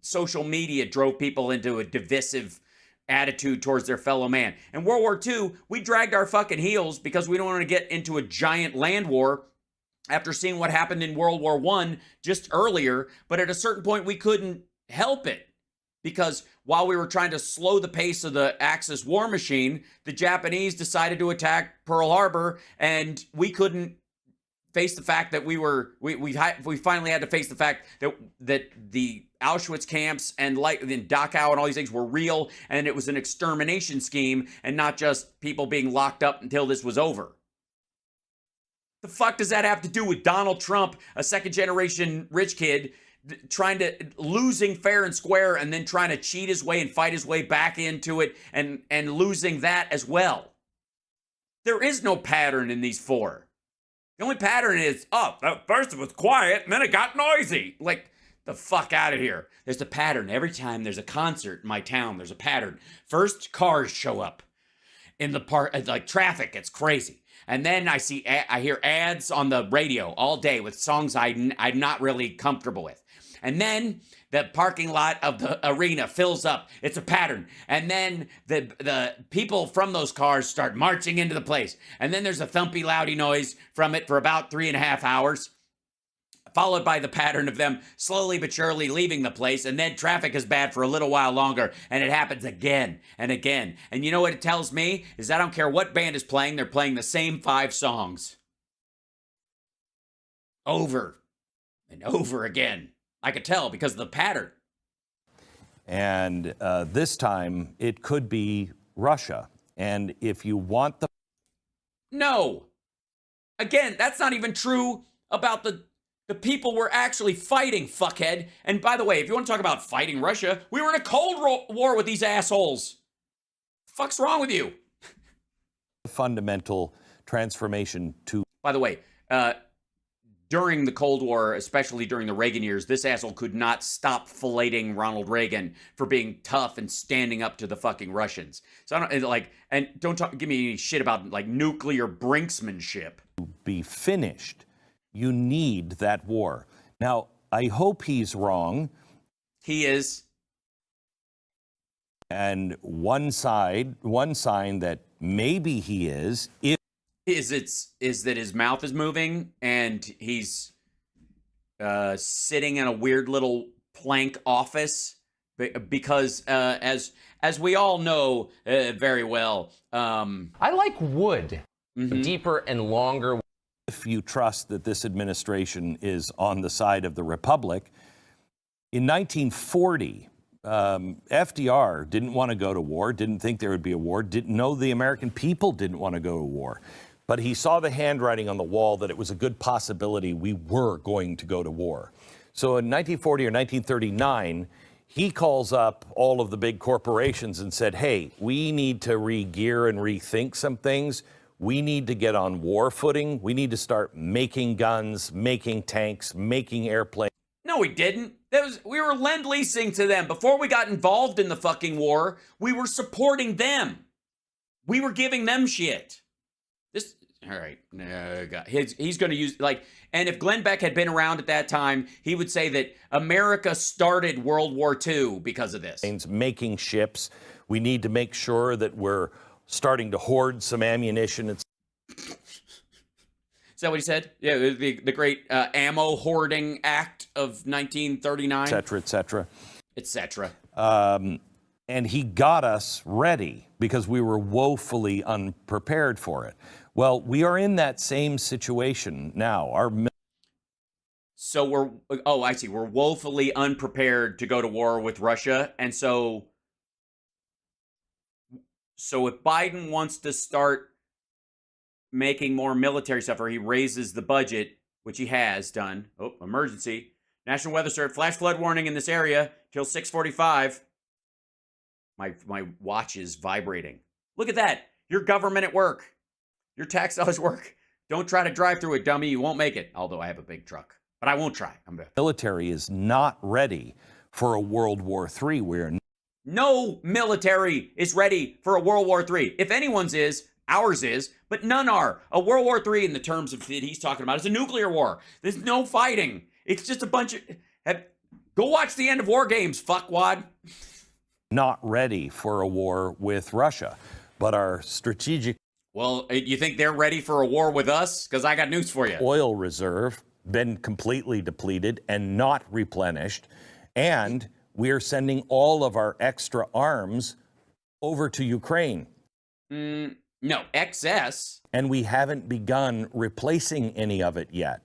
social media drove people into a divisive attitude towards their fellow man. In World War II, we dragged our fucking heels because we don't want to get into a giant land war after seeing what happened in World War I just earlier. But at a certain point, we couldn't help it because while we were trying to slow the pace of the Axis war machine, the Japanese decided to attack Pearl Harbor, and we couldn't face the fact that we finally had to face the fact that the Auschwitz camps and Dachau and all these things were real, and it was an extermination scheme and not just people being locked up until this was over. The fuck does that have to do with Donald Trump, a 2nd-generation rich kid, losing fair and square and then trying to cheat his way and fight his way back into it and losing that as well? There is no pattern in these 4. The only pattern is, at first it was quiet, and then it got noisy. Like, the fuck out of here. There's a pattern. Every time there's a concert in my town, there's a pattern. First, cars show up in the park, like traffic, it's crazy. And then I hear ads on the radio all day with songs I'm not really comfortable with. And then the parking lot of the arena fills up. It's a pattern. And then the people from those cars start marching into the place. And then there's a thumpy, loudy noise from it for about 3.5 hours, followed by the pattern of them slowly but surely leaving the place. And then traffic is bad for a little while longer. And it happens again and again. And you know what it tells me? Is I don't care what band is playing. They're playing the same 5 songs over and over again. I could tell because of the pattern. And this time, it could be Russia. And if you want the... No. Again, that's not even true about the people we're actually fighting, fuckhead. And by the way, if you want to talk about fighting Russia, we were in a Cold War with these assholes. The fuck's wrong with you? Fundamental transformation to... By the way, during the Cold War, especially during the Reagan years, this asshole could not stop filleting Ronald Reagan for being tough and standing up to the fucking Russians. So I don't give me any shit about like nuclear brinksmanship. To be finished, you need that war. Now, I hope he's wrong. He is. And one sign that maybe he is is that his mouth is moving and he's sitting in a weird little plank office because as we all know very well, I like wood, deeper and longer. If you trust that this administration is on the side of the Republic, in 1940, FDR didn't want to go to war, didn't think there would be a war, didn't know the American people didn't want to go to war. But he saw the handwriting on the wall that it was a good possibility we were going to go to war. So in 1940 or 1939, he calls up all of the big corporations and said, hey, we need to re-gear and rethink some things. We need to get on war footing. We need to start making guns, making tanks, making airplanes. No, we didn't. We were lend-leasing to them. Before we got involved in the fucking war, we were supporting them. We were giving them shit. All right. No, God. He's going to use, and if Glenn Beck had been around at that time, he would say that America started World War II because of this. Making ships. We need to make sure that we're starting to hoard some ammunition. Is that what he said? Yeah, the great ammo hoarding act of 1939. Et cetera, et cetera. Et cetera. And he got us ready because we were woefully unprepared for it. Well, we are in that same situation now. So I see. We're woefully unprepared to go to war with Russia. And so if Biden wants to start making more military stuff, or he raises the budget, which he has done. Oh, emergency. National Weather Service, flash flood warning in this area till 6:45. My watch is vibrating. Look at that. Your government at work. Your tax dollars work. Don't try to drive through it, dummy. You won't make it. Although I have a big truck. But I won't try. Military is not ready for a World War III. No military is ready for a World War III. If anyone's is, ours is, but none are. A World War III, in the terms of that he's talking about, is a nuclear war. There's no fighting. It's just a bunch of... Go watch the end of War Games, fuckwad. Not ready for a war with Russia, but our strategic... Well, you think they're ready for a war with us? Because I got news for you. Oil reserve been completely depleted and not replenished. And we're sending all of our extra arms over to Ukraine. No, excess. And we haven't begun replacing any of it yet.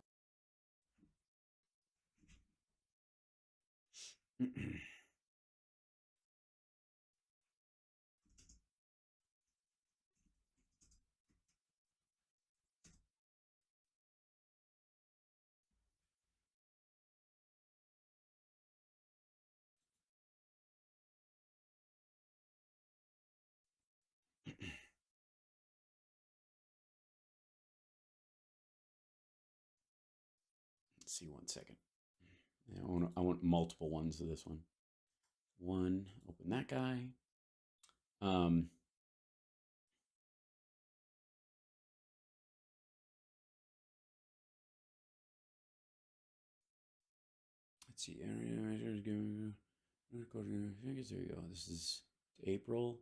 Let's see, 1 second. Yeah, I want multiple ones of this one. One, open that guy. Let's see. There you go. This is April.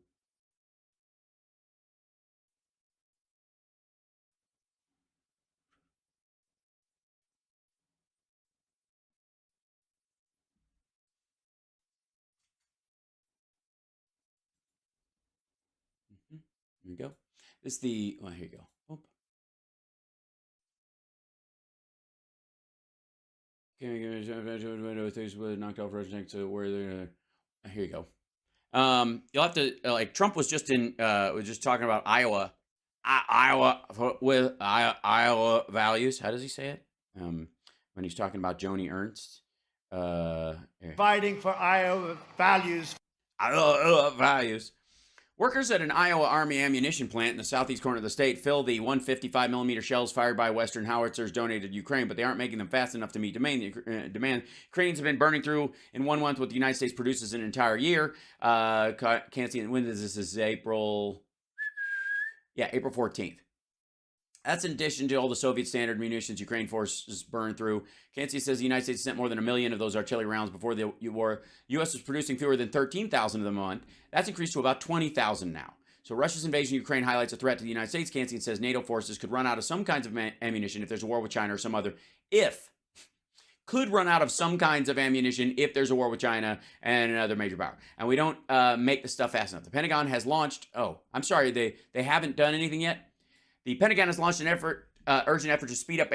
Here we go. This is the, well, here you go. Oop. Okay, knocked off Russian to where they're, here you go. You'll have to, Trump was just talking about Iowa, with Iowa values. How does he say it? When he's talking about Joni Ernst. Fighting for Iowa values. Iowa values. Workers at an Iowa Army ammunition plant in the southeast corner of the state fill the 155 millimeter shells fired by Western howitzers donated to Ukraine, but they aren't making them fast enough to meet demand. Ukrainians have been burning through in 1 month what the United States produces an entire year. Can't see when this is April. Yeah, April 14th. That's in addition to all the Soviet standard munitions Ukraine forces burned through. Cansey says the United States sent more than 1 million of those artillery rounds before the war. U.S. was producing fewer than 13,000 of them a month. That's increased to about 20,000 now. So Russia's invasion of Ukraine highlights a threat to the United States. Cansey says NATO forces could run out of some kinds of ammunition if there's a war with China or some other. Could run out of some kinds of ammunition if there's a war with China and another major power. And we don't make the stuff fast enough. The Pentagon has launched... Oh, I'm sorry, they haven't done anything yet. The Pentagon has launched an effort urgent effort to speed up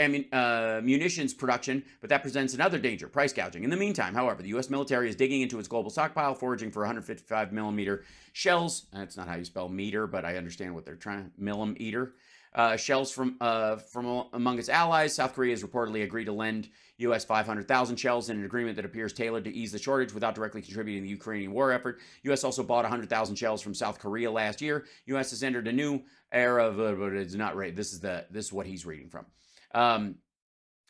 munitions production, but that presents another danger, price gouging. In the meantime, however, the U.S. military is digging into its global stockpile, foraging for 155 millimeter shells. That's not how you spell meter, but I understand what they're trying to millimeter. Shells from among its allies. South Korea has reportedly agreed to lend U.S. 500,000 shells in an agreement that appears tailored to ease the shortage without directly contributing to the Ukrainian war effort. U.S. also bought 100,000 shells from South Korea last year. U.S. has entered a new era of, but it's not right. This is what he's reading from.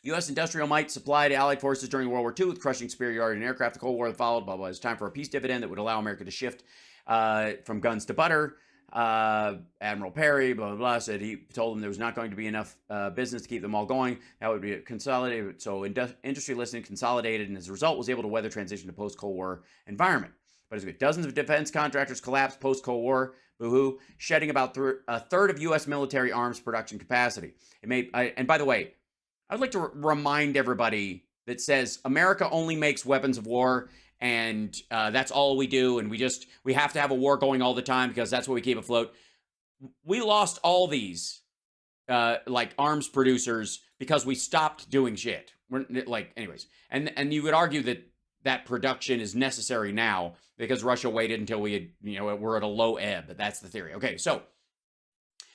U.S. industrial might supplied Allied forces during World War II with crushing superiority in aircraft. The Cold War that followed, blah, blah. It's time for a peace dividend that would allow America to shift from guns to butter. Admiral Perry, blah, blah, blah, said he told them there was not going to be enough business to keep them all going. That would be consolidated. So industry listening consolidated, and as a result was able to weather transition to post-Cold War environment. But it's good. Dozens of defense contractors collapsed post-Cold War, boo-hoo, shedding about a third of U.S. military arms production capacity. It may, and by the way, I'd like to remind everybody that says America only makes weapons of war and that's all we do, and we have to have a war going all the time because that's what we keep afloat. We lost all these like arms producers because we stopped doing shit. We're like, anyways, and you would argue that production is necessary now because Russia waited until we had, we're at a low ebb. That's the theory. Okay, so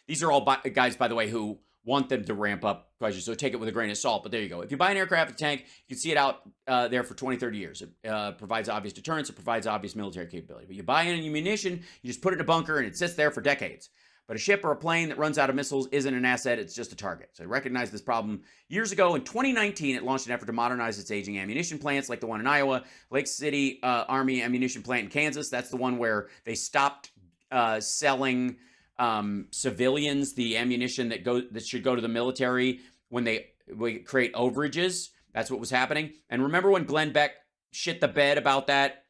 these are all guys, by the way, who want them to ramp up prices, so take it with a grain of salt, but there you go. If you buy an aircraft, a tank, you can see it out there for 20, 30 years. It provides obvious deterrence, it provides obvious military capability. But you buy in ammunition, you just put it in a bunker, and it sits there for decades. But a ship or a plane that runs out of missiles isn't an asset, it's just a target. So I recognized this problem years ago. In 2019, it launched an effort to modernize its aging ammunition plants, like the one in Iowa, Lake City Army Ammunition Plant in Kansas. That's the one where they stopped selling civilians the ammunition that should go to the military when we create overages. That's what was happening. And remember when Glenn Beck shit the bed about that?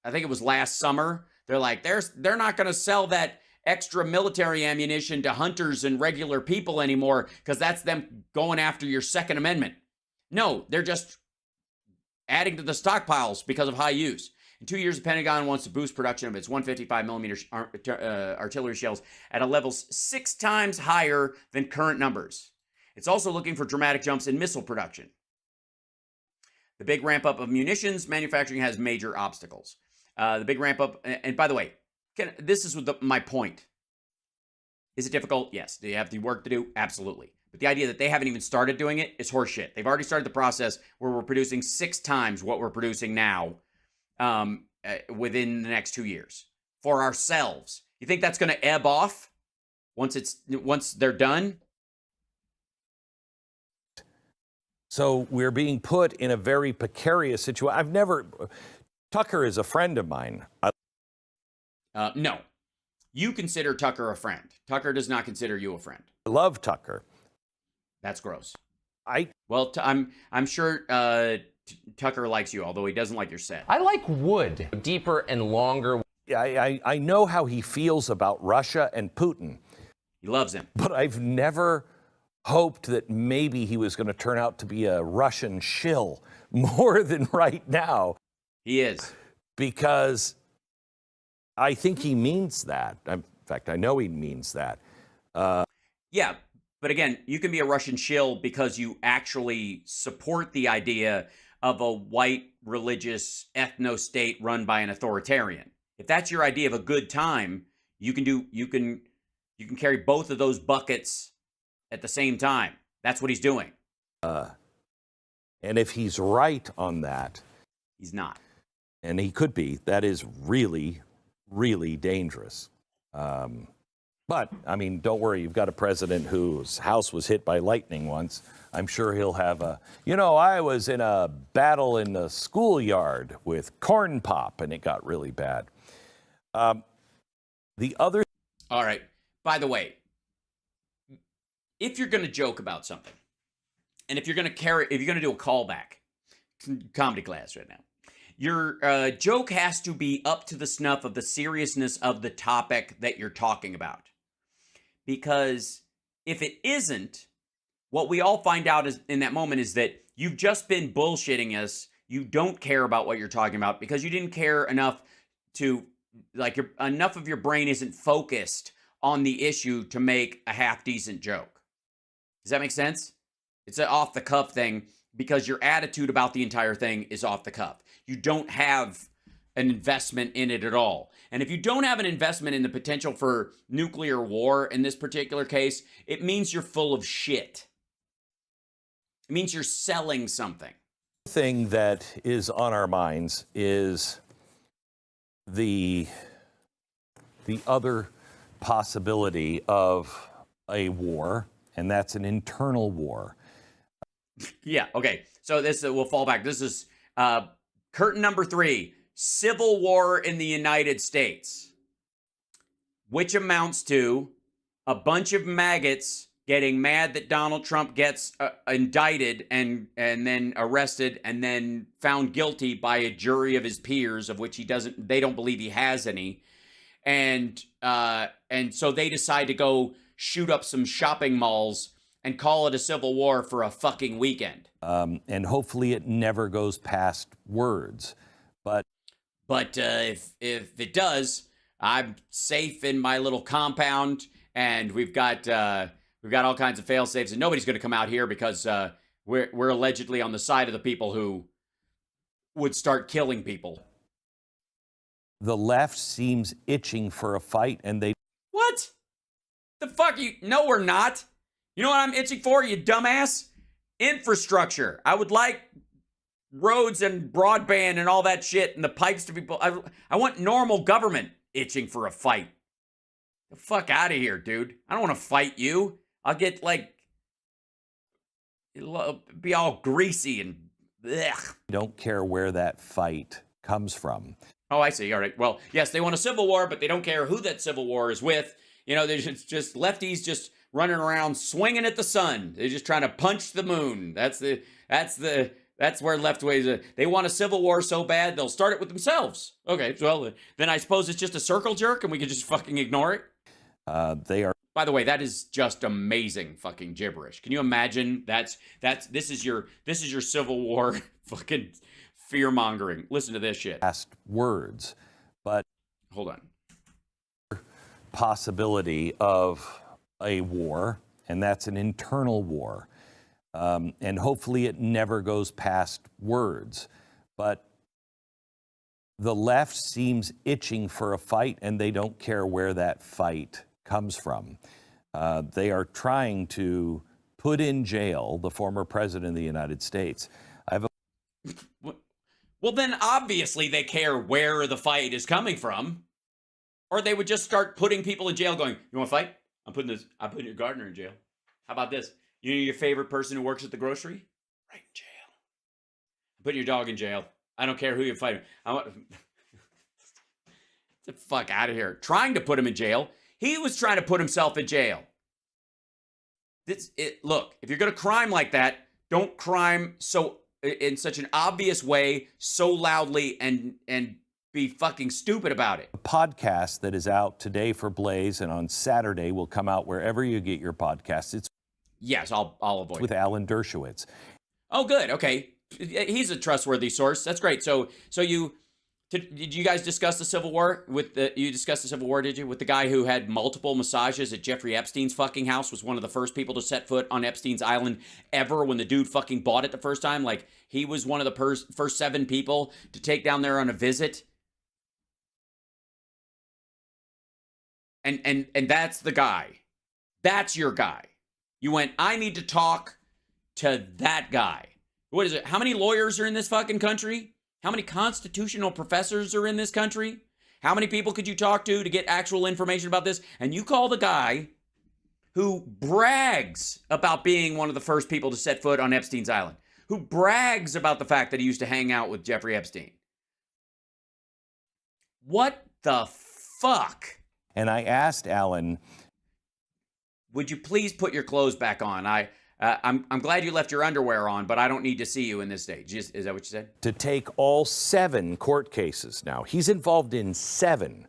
I think it was last summer. They're like, they're not going to sell that extra military ammunition to hunters and regular people anymore because that's them going after your Second Amendment. No, they're just adding to the stockpiles because of high use. In 2 years, the Pentagon wants to boost production of its 155 millimeter artillery shells at a level 6 times higher than current numbers. It's also looking for dramatic jumps in missile production. The big ramp up of munitions manufacturing has major obstacles. The big ramp up, and by the way, this is my point. Is it difficult? Yes. Do you have the work to do? Absolutely. But the idea that they haven't even started doing it is horseshit. They've already started the process where we're producing 6 times what we're producing now. Within the next 2 years for ourselves. You think that's going to ebb off once they're done? So we're being put in a very precarious situation. Tucker is a friend of mine. No, you consider Tucker a friend. Tucker does not consider you a friend. I love Tucker. That's gross. I'm sure Tucker likes you, although he doesn't like your set. I like wood. Deeper and longer. I know how he feels about Russia and Putin. He loves him. But I've never hoped that maybe he was going to turn out to be a Russian shill more than right now. He is. Because I think he means that. In fact, I know he means that. Yeah, but again, you can be a Russian shill because you actually support the idea of a white religious ethno-state run by an authoritarian. If that's your idea of a good time, you can carry both of those buckets at the same time. That's what he's doing. And if he's right on that, he's not. And he could be. That is really, really dangerous. But, I mean, don't worry. You've got a president whose house was hit by lightning once. I'm sure he'll have I was in a battle in the schoolyard with corn pop, and it got really bad. All right. By the way, if you're going to joke about something, and if you're going to do a callback, comedy class right now, your joke has to be up to the snuff of the seriousness of the topic that you're talking about. Because if it isn't, what we all find out in that moment is that you've just been bullshitting us. You don't care about what you're talking about because you didn't care enough enough of your brain isn't focused on the issue to make a half-decent joke. Does that make sense? It's an off the cuff thing because your attitude about the entire thing is off the cuff. You don't have an investment in it at all. And if you don't have an investment in the potential for nuclear war in this particular case, it means you're full of shit. It means you're selling something. Thing that is on our minds is the other possibility of a war, and that's an internal war. Yeah, okay. So this we'll fall back. This is curtain number 3, civil war in the United States, which amounts to a bunch of MAGAts getting mad that Donald Trump gets indicted and then arrested and then found guilty by a jury of his peers, of which they don't believe he has any. And so they decide to go shoot up some shopping malls and call it a civil war for a fucking weekend. And hopefully it never goes past words. But if it does, I'm safe in my little compound, and we've got all kinds of fail safes, and nobody's going to come out here because we're allegedly on the side of the people who would start killing people. The left seems itching for a fight, and they... What? The fuck you? No, we're not. You know what I'm itching for, you dumbass? Infrastructure. I would like roads and broadband and all that shit and the pipes to be... I want normal government itching for a fight. The fuck out of here, dude. I don't want to fight you. I'll get, like... It'll be all greasy and... Ugh. Don't care where that fight comes from. Oh, I see. All right. Well, yes, they want a civil war, but they don't care who that civil war is with. You know, they're just lefties just running around swinging at the sun. They're just trying to punch the moon. That's where left ways are. They want a civil war so bad they'll start it with themselves. Okay, well then I suppose it's just a circle jerk and we can just fucking ignore it. They are. By the way, that is just amazing fucking gibberish. Can you imagine? This is your civil war fucking fear mongering. Listen to this shit. Last words, but hold on. Possibility of a war, and that's an internal war. And hopefully it never goes past words. But the left seems itching for a fight, and they don't care where that fight comes from. They are trying to put in jail the former president of the United States. Well, then obviously they care where the fight is coming from. Or they would just start putting people in jail going, you want to fight? I'm putting your gardener in jail. How about this? You know your favorite person who works at the grocery? Right in jail. I'm putting your dog in jail. I don't care who you're fighting. Get the fuck out of here. Trying to put him in jail. He was trying to put himself in jail. Look, if you're going to crime like that, don't crime in such an obvious way, so loudly, and be fucking stupid about it. A podcast that is out today for Blaze and on Saturday will come out wherever you get your podcasts. Yes, I'll avoid with it. Alan Dershowitz. Oh, good. Okay. He's a trustworthy source. That's great. So did you guys discuss the Civil War you discussed the Civil War, did you? With the guy who had multiple massages at Jeffrey Epstein's fucking house, was one of the first people to set foot on Epstein's island ever when the dude fucking bought it the first time. Like, he was one of the first 7 people to take down there on a visit. And that's the guy. That's your guy. You went, I need to talk to that guy. What is it? How many lawyers are in this fucking country? How many constitutional professors are in this country? How many people could you talk to get actual information about this? And you call the guy who brags about being one of the first people to set foot on Epstein's island, who brags about the fact that he used to hang out with Jeffrey Epstein. What the fuck? And I asked Alan, would you please put your clothes back on? I'm glad you left your underwear on, but I don't need to see you in this stage. Is that what you said? To take all 7 court cases now. He's involved in 7.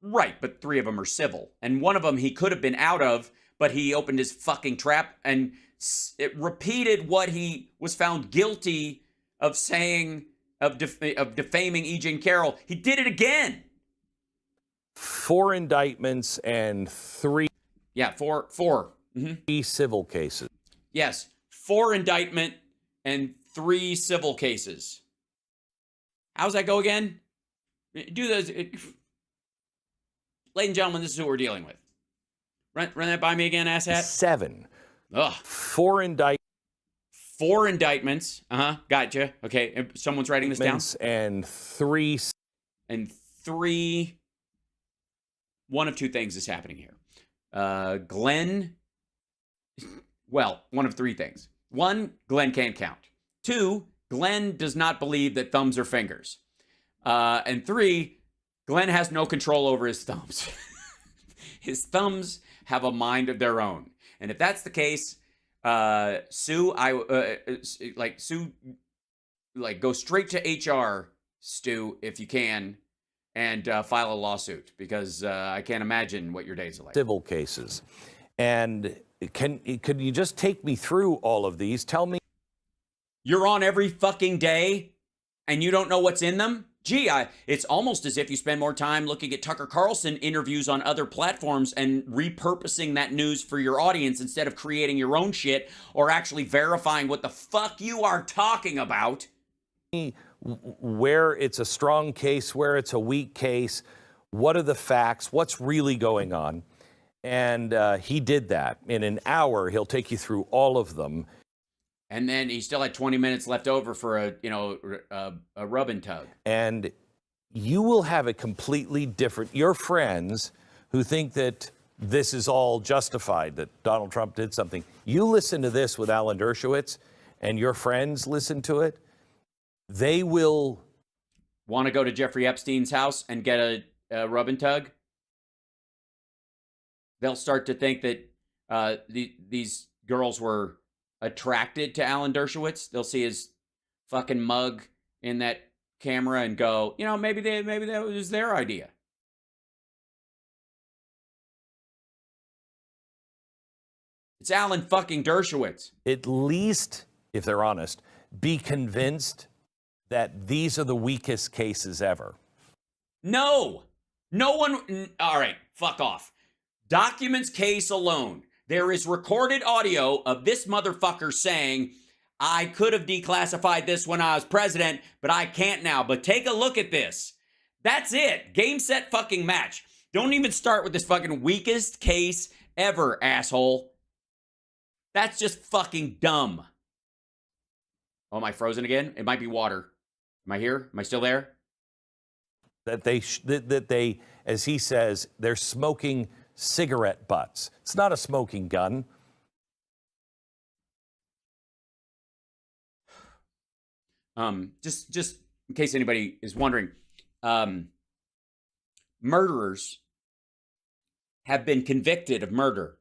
Right, but 3 of them are civil. And one of them he could have been out of, but he opened his fucking trap and it repeated what he was found guilty of saying, of defaming E. Jean Carroll. He did it again. 4 indictments and 3. Yeah, four. 3 civil cases. Yes, 4 indictment and 3 civil cases. How's that go again? Do those. Ladies and gentlemen, this is who we're dealing with. Run that by me again, asshat. 7. Ugh. 4 indictments. 4 indictments. Gotcha. Okay, someone's writing this down. And 3. And 3. One of 2 things is happening here. Glenn. Well, one of 3 things. 1, Glenn can't count. 2, Glenn does not believe that thumbs are fingers. And 3, Glenn has no control over his thumbs. His thumbs have a mind of their own. And if that's the case, Sue, go straight to HR, Stu, if you can, and file a lawsuit, because I can't imagine what your days are like. Civil cases. And could you just take me through all of these? Tell me. You're on every fucking day and you don't know what's in them? Gee, it's almost as if you spend more time looking at Tucker Carlson interviews on other platforms and repurposing that news for your audience instead of creating your own shit or actually verifying what the fuck you are talking about. Where it's a strong case, where it's a weak case, what are the facts, what's really going on? And he did that. In an hour, he'll take you through all of them. And then he still had 20 minutes left over for a rub and tug. And you will have a completely different, your friends who think that this is all justified, that Donald Trump did something. You listen to this with Alan Dershowitz and your friends listen to it, they will want to go to Jeffrey Epstein's house and get a rub and tug. They'll start to think that these girls were attracted to Alan Dershowitz. They'll see his fucking mug in that camera and go, maybe that was their idea. It's Alan fucking Dershowitz. At least, if they're honest, be convinced that these are the weakest cases ever. No one. All right, fuck off. Documents case alone. There is recorded audio of this motherfucker saying, I could have declassified this when I was president, but I can't now. But take a look at this. That's it. Game, set, fucking match. Don't even start with this fucking weakest case ever, asshole. That's just fucking dumb. Oh, am I frozen again? It might be water. Am I here? Am I still there? That they, as he says, they're smoking cigarette butts. It's not a smoking gun. Just in case anybody is wondering, murderers have been convicted of murder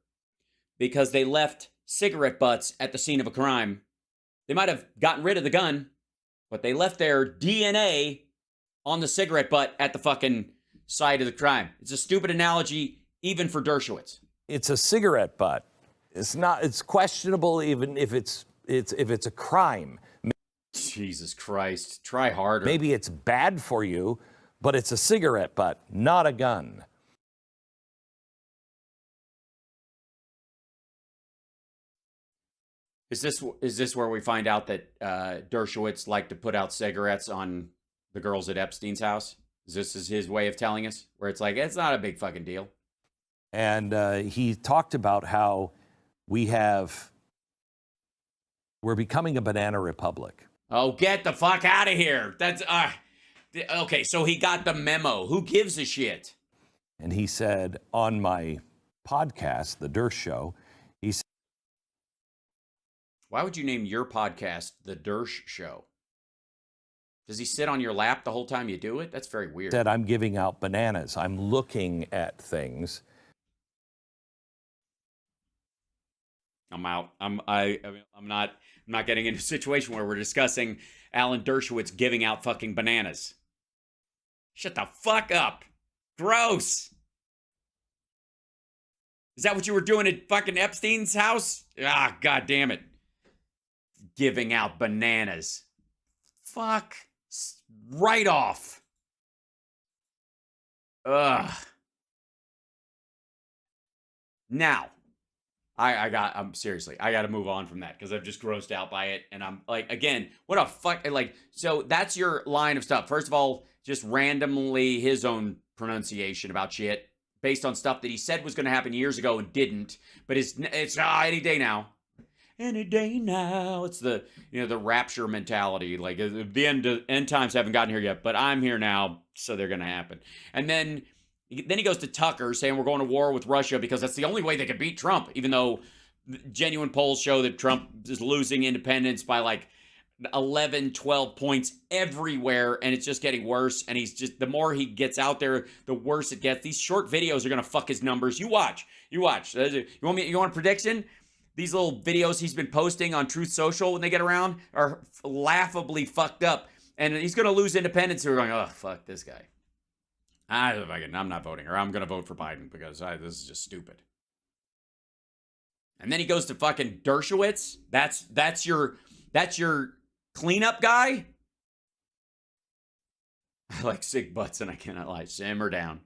because they left cigarette butts at the scene of a crime. They might have gotten rid of the gun, but they left their DNA on the cigarette butt at the fucking site of the crime. It's a stupid analogy, even for Dershowitz. It's a cigarette butt. It's questionable even if it's a crime. Jesus Christ, try harder. Maybe it's bad for you, but it's a cigarette butt, not a gun. Is this where we find out that Dershowitz liked to put out cigarettes on the girls at Epstein's house? Is his way of telling us? Where it's like, it's not a big fucking deal. And he talked about how we're becoming a banana republic. Oh, get the fuck out of here. That's, okay, so he got the memo. Who gives a shit? And he said on my podcast, The Dersh Show, he said, why would you name your podcast The Dersh Show? Does he sit on your lap the whole time you do it? That's very weird. I'm giving out bananas. I'm looking at things. I'm out. I'm not getting into a situation where we're discussing Alan Dershowitz giving out fucking bananas. Shut the fuck up. Gross. Is that what you were doing at fucking Epstein's house? Ah, god damn it. Giving out bananas. Fuck. Right off. Ugh. Now, I'm seriously, I got to move on from that because I'm just grossed out by it. And I'm like, again, what a fuck, like, so that's your line of stuff. First of all, just randomly his own pronunciation about shit based on stuff that he said was going to happen years ago and didn't, but it's any day now. Any day now. It's the, the rapture mentality. Like the end times haven't gotten here yet, but I'm here now, so they're going to happen. And then he goes to Tucker saying we're going to war with Russia because that's the only way they could beat Trump, even though genuine polls show that Trump is losing independence by like 11, 12 points everywhere, and it's just getting worse. And he's just, the more he gets out there, the worse it gets. These short videos are going to fuck his numbers. You watch. You want a prediction? These little videos he's been posting on Truth Social when they get around are laughably fucked up. And he's going to lose independence. We're going, oh, fuck this guy. I'm not voting, or I'm going to vote for Biden because this is just stupid. And then he goes to fucking Dershowitz. That's your cleanup guy. I like sick butts, and I cannot lie. Simmer down.